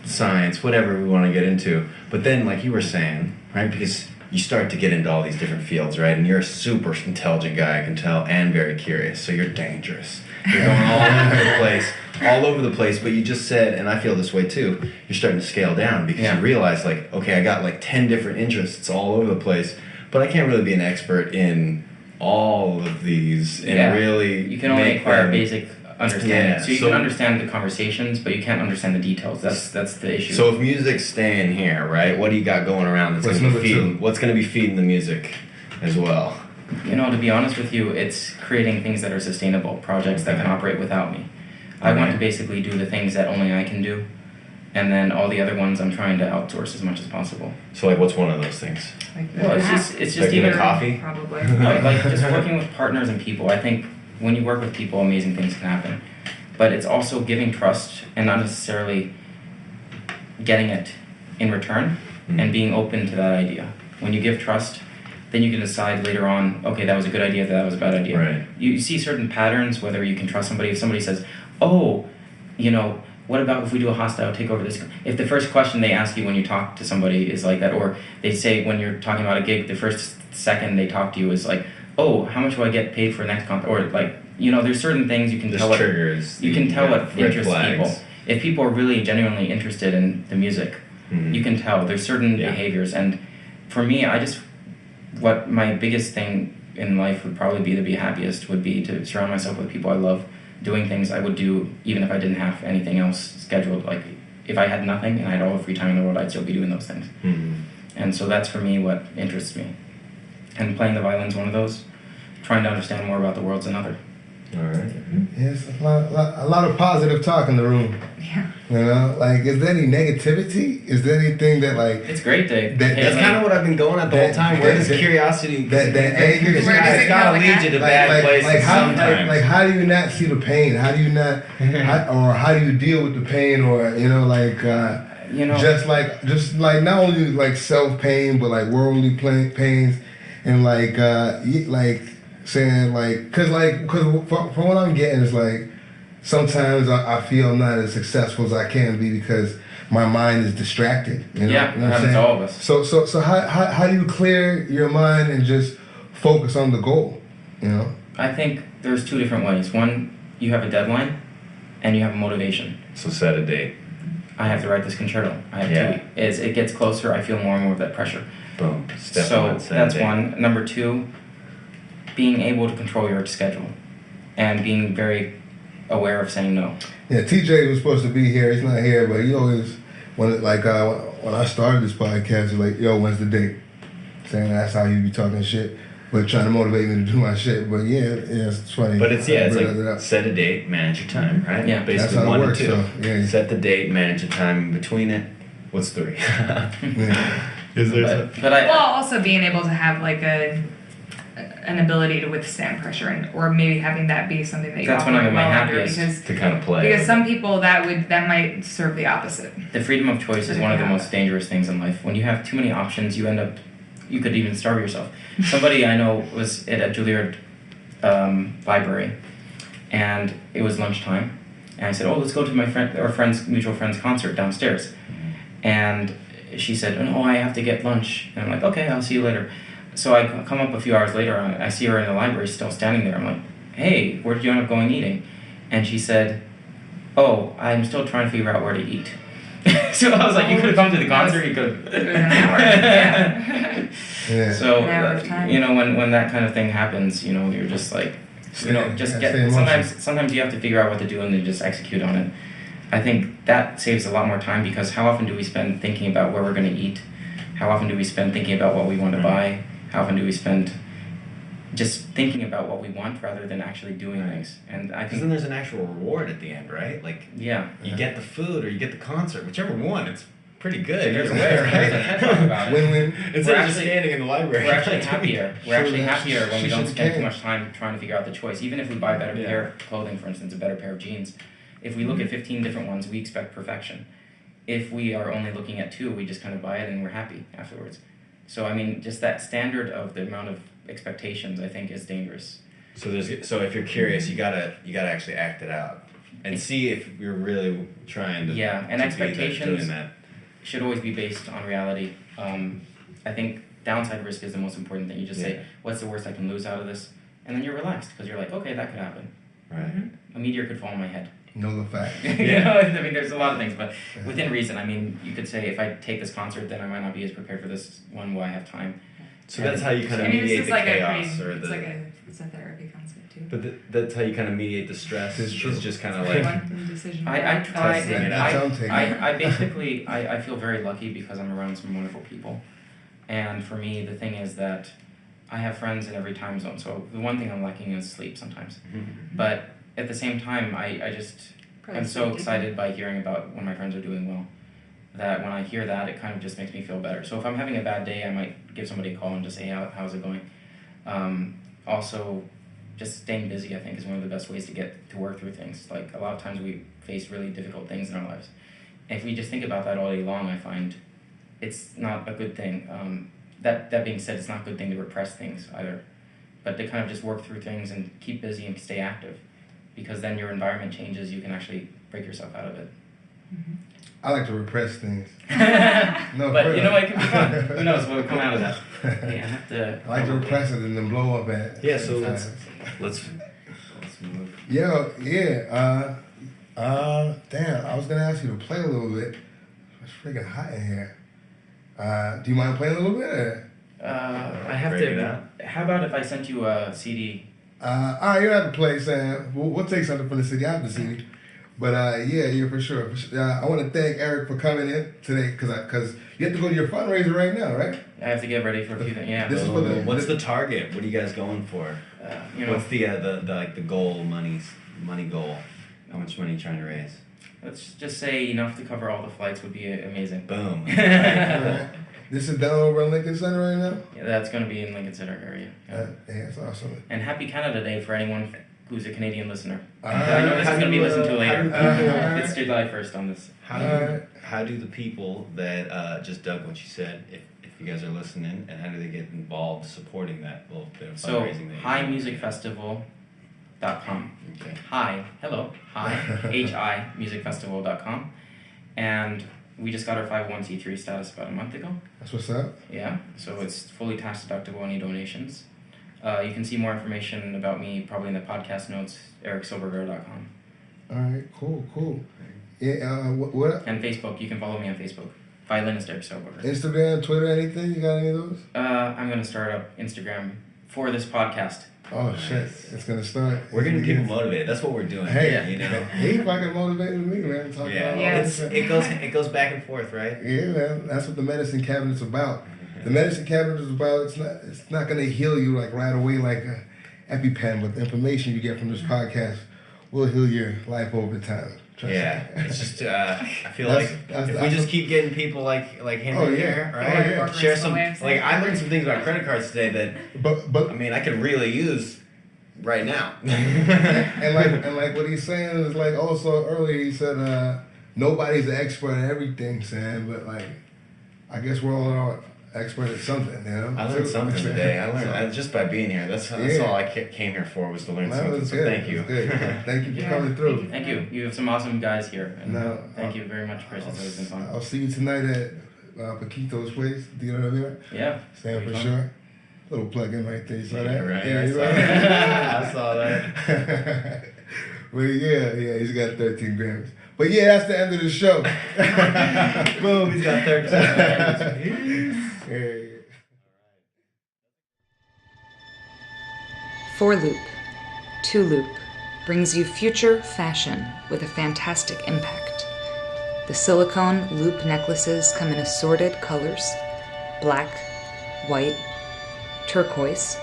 science, whatever we want to get into. But then, like you were saying, right, because you start to get into all these different fields, right? And you're a super intelligent guy, I can tell, and very curious, so you're dangerous. You're going all over the place, but you just said, and I feel this way too, you're starting to scale down because you realize, like, okay, I got like 10 different interests all over the place, but I can't really be an expert in all of these and really you can only acquire basic understanding. Yeah, so you can understand the conversations, but you can't understand the details. That's the issue. So if music's staying here, right, what do you got going around that's going to be feeding? What's going to be feeding the music as well? To be honest with you, it's creating things that are sustainable, projects that can operate without me. I want to basically do the things that only I can do, and then all the other ones I'm trying to outsource as much as possible. So, like, what's one of those things? It's just like even coffee, probably. like just working with partners and people. I think when you work with people, amazing things can happen. But it's also giving trust and not necessarily getting it in return, and being open to that idea. When you give trust, then you can decide later on, okay, that was a good idea, that was a bad idea. Right. You see certain patterns, whether you can trust somebody. If somebody says, oh, what about if we do a hostile takeover this? If the first question they ask you when you talk to somebody is like that, or they say when you're talking about a gig, the first second they talk to you is like, oh, how much will I get paid for next comp? Or like, there's certain things you can tell what triggers. You can tell what interests flags. people. If people are really genuinely interested in the music, you can tell. There's certain behaviors, and for me, what my biggest thing in life would probably be to be happiest would be to surround myself with people I love, doing things I would do even if I didn't have anything else scheduled. Like if I had nothing and I had all the free time in the world, I'd still be doing those things. And so that's for me what interests me. And playing the violin's one of those. Trying to understand more about the world's another. All right. Yes, a lot of positive talk in the room. Yeah. Like, is there any negativity? Is there anything that, like... It's great to... That's kind of what I've been going at the whole time. Where does curiosity... It's got to lead you to bad places sometimes. Like, how do you not see the pain? How do you not... how do you deal with the pain? Or, just like not only, like, self-pain, but, like, worldly pains. And, like saying, like... Because from what I'm getting, it's like... Sometimes I feel not as successful as I can be because my mind is distracted. Yeah, you know happens to all of us. So how do you clear your mind and just focus on the goal? I think there's two different ways. One, you have a deadline, and you have a motivation. So set a date. I have to write this concerto. I have to. As it gets closer, I feel more and more of that pressure. Boom. Step so one, that's one. Number two, being able to control your schedule, and being very aware of saying no. Yeah, TJ was supposed to be here. He's not here, but he always when I started this podcast, he's like, "Yo, when's the date?" Saying that's how you be talking shit, but trying to motivate me to do my shit. But yeah, it's funny. But it's like set a date, manage your time, right? Yeah, basically that's how one it works, and two. So, Set the date, manage your time in between it. What's three? Is there? But also being able to have like an ability to withstand pressure, or maybe having that be something that you that's when I'm at my happiest happiest to kind of play. Because some people that might serve the opposite. The freedom of choice is one of the most dangerous things in life. When you have too many options, you end up you could even starve yourself. Somebody I know was at a Juilliard library, and it was lunchtime, and I said, "Oh, let's go to my mutual friend's concert downstairs," and she said, "Oh, I have to get lunch," and I'm like, "Okay, I'll see you later." So I come up a few hours later, and I see her in the library still standing there. I'm like, "Hey, where did you end up going eating?" And she said, "Oh, I'm still trying to figure out where to eat." So I was like, "You could have come to the concert. You could have." An hour. Yeah. Yeah. So An hour of time. you know, when that kind of thing happens, you know, you're just like, you know, just Yeah, get. stay in motion. Sometimes you have to figure out what to do and then just execute on it. I think that saves a lot more time, because how often do we spend thinking about where we're going to eat? How often do we spend thinking about what we want to buy? How often do we spend just thinking about what we want rather than actually doing things? And I Because think then there's an actual reward at the end, right? Like, yeah. you get the food or you get the concert, whichever one. It's pretty good There's either a- way, there's a right? TED talk about it. Win-win. Instead We're of just actually- standing in the library. We're actually happier. We're Sure, actually that's- happier when we she don't should spend too can. much time trying to figure out the choice. Even if we buy a better Yeah. pair of clothing, for instance, a better pair of jeans, if we look at 15 different ones, we expect perfection. If we are only looking at 2, we just kind of buy it and we're happy afterwards. So I mean, just that standard of the amount of expectations, I think, is dangerous. So if you're curious, you gotta actually act it out and see if you're really trying to. Yeah, and to be expectations- doing that. Should always be based on reality. I think downside risk is the most important thing. You just say, Yeah. what's the worst I can lose out of this? And then you're relaxed because you're like, okay, that could happen. Right. A meteor could fall on my head. Know the fact. You know, I mean, there's a lot of things, but within reason. I mean, you could say if I take this concert, then I might not be as prepared for this one while I have time. So that's how you kind of I mean, this mediate is the like chaos, or it's the. it's a therapy concept too. But that's how you kind of mediate the stress. It's true. It's just kind of like. One decision. I try. Testing it out. That's what I'm I basically I feel very lucky because I'm around some wonderful people, and for me the thing is that I have friends in every time zone. So the one thing I'm lacking is sleep sometimes, but at the same time I just Probably I'm so sleep excited by hearing about when my friends are doing well, that when I hear that, it kind of just makes me feel better. So if I'm having a bad day, I might give somebody a call and just say, how's it going? Also, just staying busy, I think, is one of the best ways to work through things. Like, a lot of times we face really difficult things in our lives. And if we just think about that all day long, I find it's not a good thing. That being said, it's not a good thing to repress things either. But to kind of just work through things and keep busy and stay active. Because then your environment changes, you can actually break yourself out of it. I like to repress things. No, But really. you know what, it can be fun. Who knows what will come out of that. Hey, I have to... I like to repress it and then blow up at. Yeah. So times. let's move. Yeah. Damn. I was gonna ask you to play a little bit. It's freaking hot in here. Do you mind playing a little bit? Or? I have Break it to... out. How about if I sent you a CD? All right, you don't have to play, Sam. We'll take something from the city. I have the city. But yeah, for sure. I want to thank Eric for coming in today because you have to go to your fundraiser right now, right? I have to get ready for a few things. Yeah. This is for the. What's the target? What are you guys going for? You know, What's the goal money goal? How much money are you trying to raise? let's just say enough to cover all the flights would be amazing. Boom. This is down over in Lincoln Center right now. Yeah, that's going to be in Lincoln Center area. Yeah. Yeah, that's awesome. And happy Canada Day for anyone who's a Canadian listener. Uh, I know this is going to be listened to how later. do It's July 1st on this. How do the people that just dug what you said, if you guys are listening, and how do they get involved supporting that little bit of So, fundraising? himusicfestival.com. Okay. Hi, musicfestival.com. And we just got our 501c3 status about a month ago. That's what's up. Yeah, so it's fully tax deductible, any donations. You can see more information about me probably in the podcast notes, ericsilberger.com. All right, cool. Yeah, what? And Facebook, you can follow me on Facebook. Violinist Eric Silberger. Instagram, Twitter, anything? You got any of those? I'm going to start up Instagram for this podcast. Oh shit, it's gonna start. We're getting people motivated. That's what we're doing. Hey, Yeah. You know. he fucking motivated me, man. Talk Yeah. about Yes. It goes back and forth, right? Yeah, man. That's what the medicine cabinet's about. The medicine cabinet is about. It's not gonna heal you like right away like a EpiPen, but the information you get from this podcast will heal your life over time. Trust Yeah, me. it's just I feel That's- like that's- if we just keep getting people like him Oh, yeah. here, Oh, right? yeah. Share some Way of saying like I learned some things about credit cards today that But I mean I could really use right now. and like what he's saying is like also earlier he said nobody's an expert at everything, Sam. But like I guess we're all expert at something, you know. I learned something today. I learned just by being here. That's all I came here for, was to learn something. So thank you. Thank you for coming through. Thank you. You have some awesome guys here. And thank you very much, Chris. It's always been fun. I'll see you tonight at Paquito's place. Do you know what I mean? Yeah. Sam for sure. Little plug in right there. You saw that? Right. Yeah, I saw that. But yeah, he's got 13 Grammys. But yeah, that's the end of the show. Boom, he's got 13 Grammys. Yeah. 4-Loop, 2-Loop brings you future fashion with a fantastic impact. The silicone loop necklaces come in assorted colors: black, white, turquoise,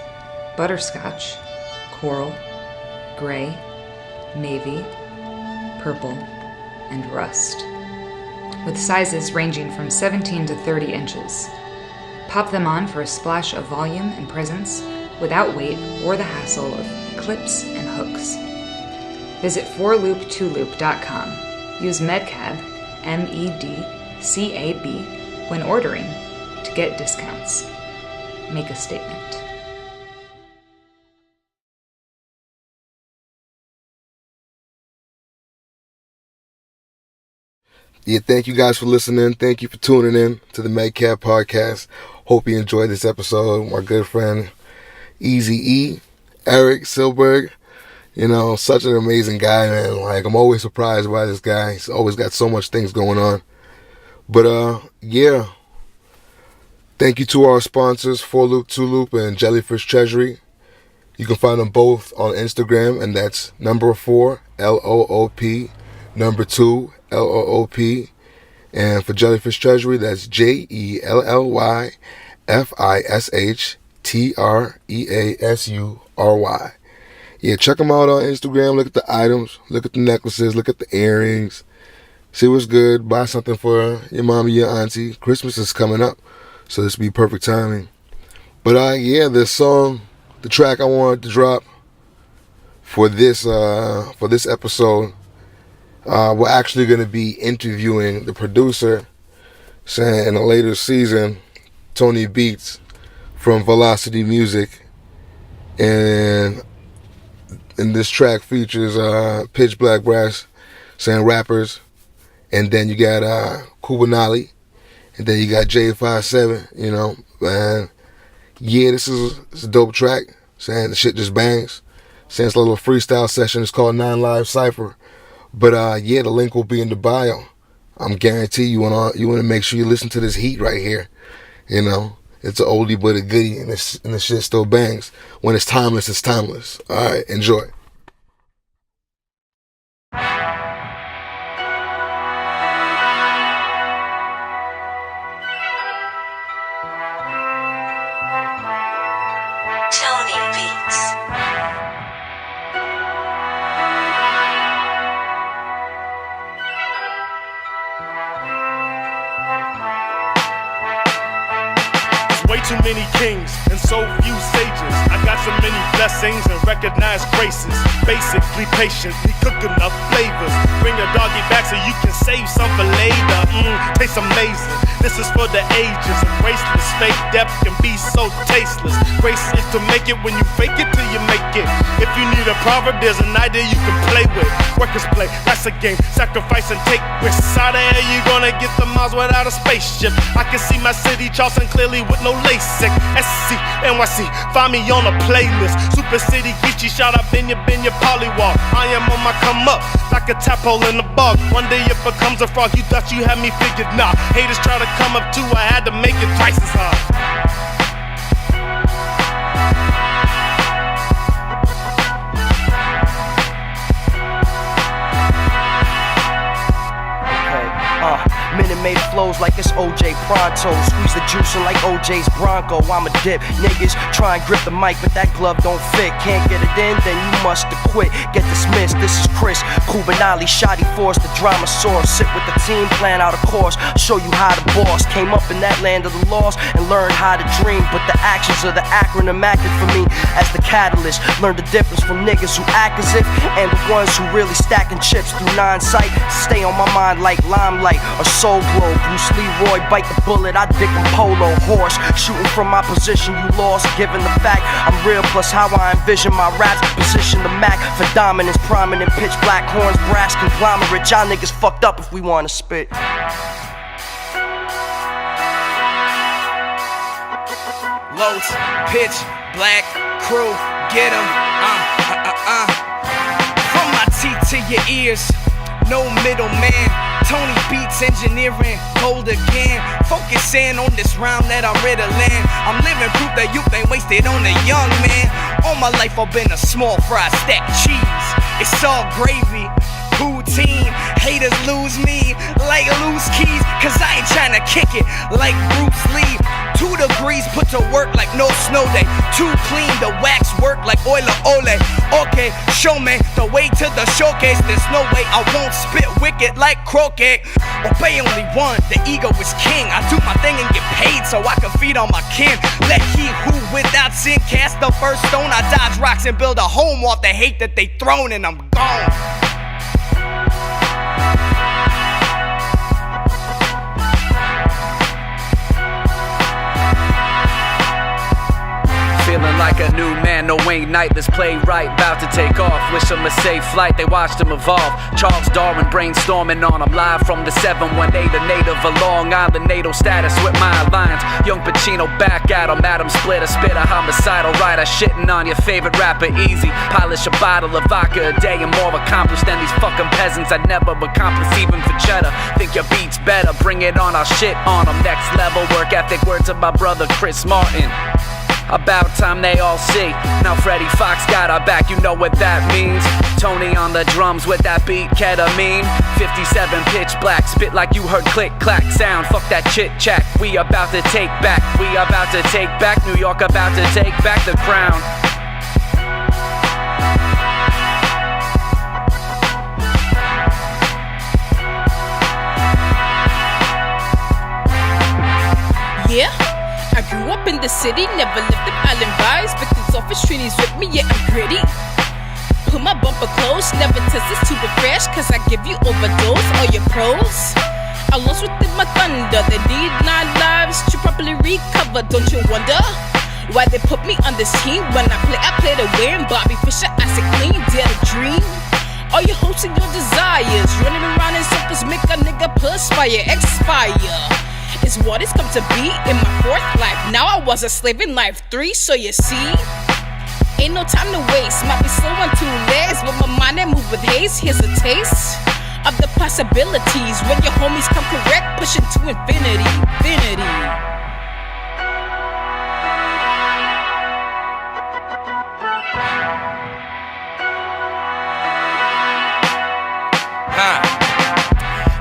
butterscotch, coral, gray, navy, purple, and rust, with sizes ranging from 17 to 30 inches. Pop them on for a splash of volume and presence without weight or the hassle of clips and hooks. Visit 4loop2loop.com. Use MEDCAB, MEDCAB, when ordering to get discounts. Make a statement. Yeah, thank you guys for listening. Thank you for tuning in to the Medcap Podcast. Hope you enjoyed this episode. My good friend Easy E, Eric Silberger, such an amazing guy, man. Like, I'm always surprised by this guy. He's always got so much things going on. But yeah, thank you to our sponsors, 4Loop, 2Loop, and Jellyfish Treasury. You can find them both on Instagram, and that's number 4 LOOP, number 2 LOOP, and for Jellyfish Treasury, that's JELLYFISHTREASURY. Yeah, check them out on Instagram. Look at the items, look at the necklaces, look at the earrings, see what's good. Buy something for your mom or your auntie. Christmas is coming up, so this will be perfect timing. But yeah, the track I wanted to drop for this episode. We're actually going to be interviewing the producer, saying in a later season, Tony Beatz from Velocity Music, and this track features Pitch Black Brass, saying rappers, and then you got Cubanali, and then you got J57, and yeah, this is a dope track, saying the shit just bangs, saying it's a little freestyle session. It's called 9 Live Cypher. But yeah, the link will be in the bio. I'm guarantee you want to make sure you listen to this heat right here. It's an oldie but a goodie, and the shit still bangs. When it's timeless, it's timeless. All right, enjoy. Tony Beatz. Way too many kings and so few sages. I got so many blessings and recognized graces. Basically patient, we cook enough flavors. Bring your doggy back so you can save some for later. Taste amazing. This is for the ages. Graceless, fake depth can be so tasteless. Grace is to make it when you fake it till you make it. If you need a proverb, there's an idea you can play with. Workers play, that's a game. Sacrifice and take risks. How the hell you gonna get the miles without a spaceship? I can see my city, Charleston, clearly with no LASIK. SC, NYC, find me on a playlist. Super City, Geechee, shout out Benya, Polywalk. I am on my come up, like a tadpole in the bog. One day it becomes a frog, you thought you had me figured, nah. Haters try to come up too, I had to make it twice as hard. Minute Maid flows like it's OJ Pronto. Squeeze the juice in like OJ's Bronco. I'm a dip. Niggas try and grip the mic, but that glove don't fit. Can't get it in, then you must have quit. Get dismissed. This is Chris Cubanali, shoddy force, the drama source. Sit with the team, plan out a course, show you how to boss. Came up in that land of the lost and learned how to dream. But the actions of the acronym acted for me as the catalyst. Learned the difference from niggas who act as if and the ones who really stacking chips through nine-sight. Stay on my mind like limelight or soul glow. Bruce Leroy, bite the bullet, I dick him polo horse. Shooting from my position, you lost. Given the fact I'm real, plus how I envision my raps. Position the Mac for dominance, prominent pitch, black horns, brass conglomerate. Y'all niggas fucked up if we wanna spit. Lotze, pitch, black, crew, get 'em. From my teeth to your ears, no middleman. Tony Beatz, engineering, gold again. Focusing on this round that I'm ready to land. I'm living proof that youth ain't wasted on a young man. All my life I've been a small fry, stack cheese. It's all gravy, poutine. Haters lose me like loose keys, cause I ain't tryna kick it like Bruce Lee. 2 degrees put to work like no snow day. Too clean, the wax work like oil ole. Okay, show me the way to the showcase. There's no way I won't spit wicked like croquet. Obey only one, the ego is king. I do my thing and get paid so I can feed on my kin. Let he who without sin cast the first stone. I dodge rocks and build a home off the hate that they thrown, and I'm gone. Feeling like a new man, no Wayne Knight, this playwright about to take off. Wish him a safe flight, they watched him evolve. Charles Darwin brainstorming on him, live from the 718, a native of Long Island, natal status with my alliance. Young Pacino back at him, Adam Splitter, spitter, homicidal writer, shitting on your favorite rapper, easy. Polish a bottle of vodka a day and more accomplished than these fucking peasants I never accomplished even for cheddar. Think your beats better, bring it on, I'll shit on them. Next level work ethic, words of my brother Chris Martin. About time they all see. Now Freddie Fox got our back, you know what that means. Tony on the drums with that beat, ketamine. 57 pitch black, spit like you heard click clack sound. Fuck that chit chat, we about to take back. We about to take back New York, about to take back the crown. Yeah, I grew up in the city, never lived in island vibes. Victims office treaties with me, yeah, I'm gritty. Put my bumper close, never test this TubaFresh, cause I give you overdose, all your pros. I lost within my thunder, they need 9 lives to properly recover, don't you wonder? Why they put me on this team? When I play to win. Bobby Fischer, I say clean, dare to dream. All your hopes and your desires, running around in circles, make a nigga perspire, expire. Is what it's come to be in my 4th life. Now I was a slave in life 3, so you see, ain't no time to waste. Might be slow on 2 legs, but my mind ain't move with haste. Here's a taste of the possibilities when your homies come correct, pushing to infinity, infinity.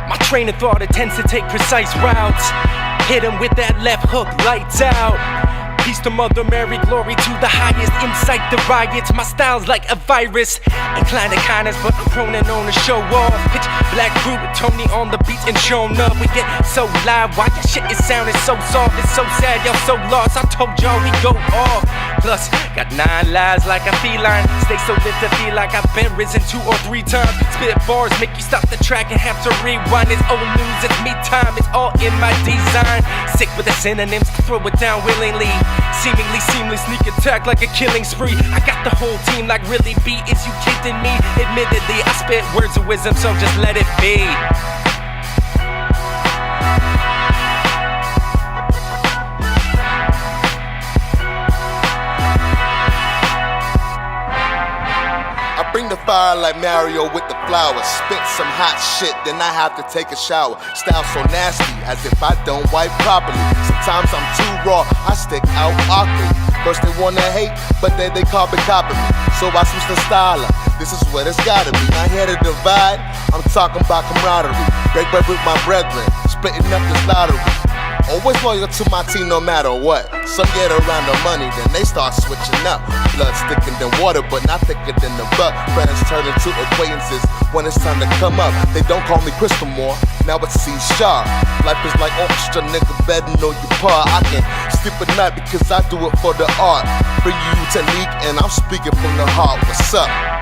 My train of thought attempts to take precise routes. Hit him with that left hook, lights out. Peace to Mother Mary, glory to the highest. Incite the riots, my style's like a virus. Inclined to kindness, but I'm prone and known to show off. Pitch black crew with Tony on the beats and showing up. We get so live, why your shit is sounding so soft? It's so sad, y'all so lost. I told y'all we go off. Plus, got 9 lives like a feline. Stay so lit to feel like I've been risen 2 or 3 times. Spit bars make you stop the track and have to rewind. It's old news, it's me time, it's all in my design. Sick with the synonyms, throw it down willingly. Seemingly seamless, sneak attack like a killing spree. I got the whole team like really beat. Is you kidding me? Admittedly, I spit words of wisdom, so just let it be. Bring the fire like Mario with the flowers. Spit some hot shit, then I have to take a shower. Style so nasty, as if I don't wipe properly. Sometimes I'm too raw, I stick out awkwardly. First they wanna hate, but then they carbon copy me. So I switch the style up, this is what it's gotta be. Not here to divide, I'm talking about camaraderie. Break bread with my brethren, splitting up this lottery. Always loyal to my team no matter what. Some get around the money, then they start switching up. Blood thicker than water, but not thicker than the buck. Friends turn into acquaintances when it's time to come up. They don't call me Crystal more, now it's C-Sharp. Life is like orchestra, nigga, better know your part. I can sleep at night because I do it for the art. Bring you technique and I'm speaking from the heart. What's up?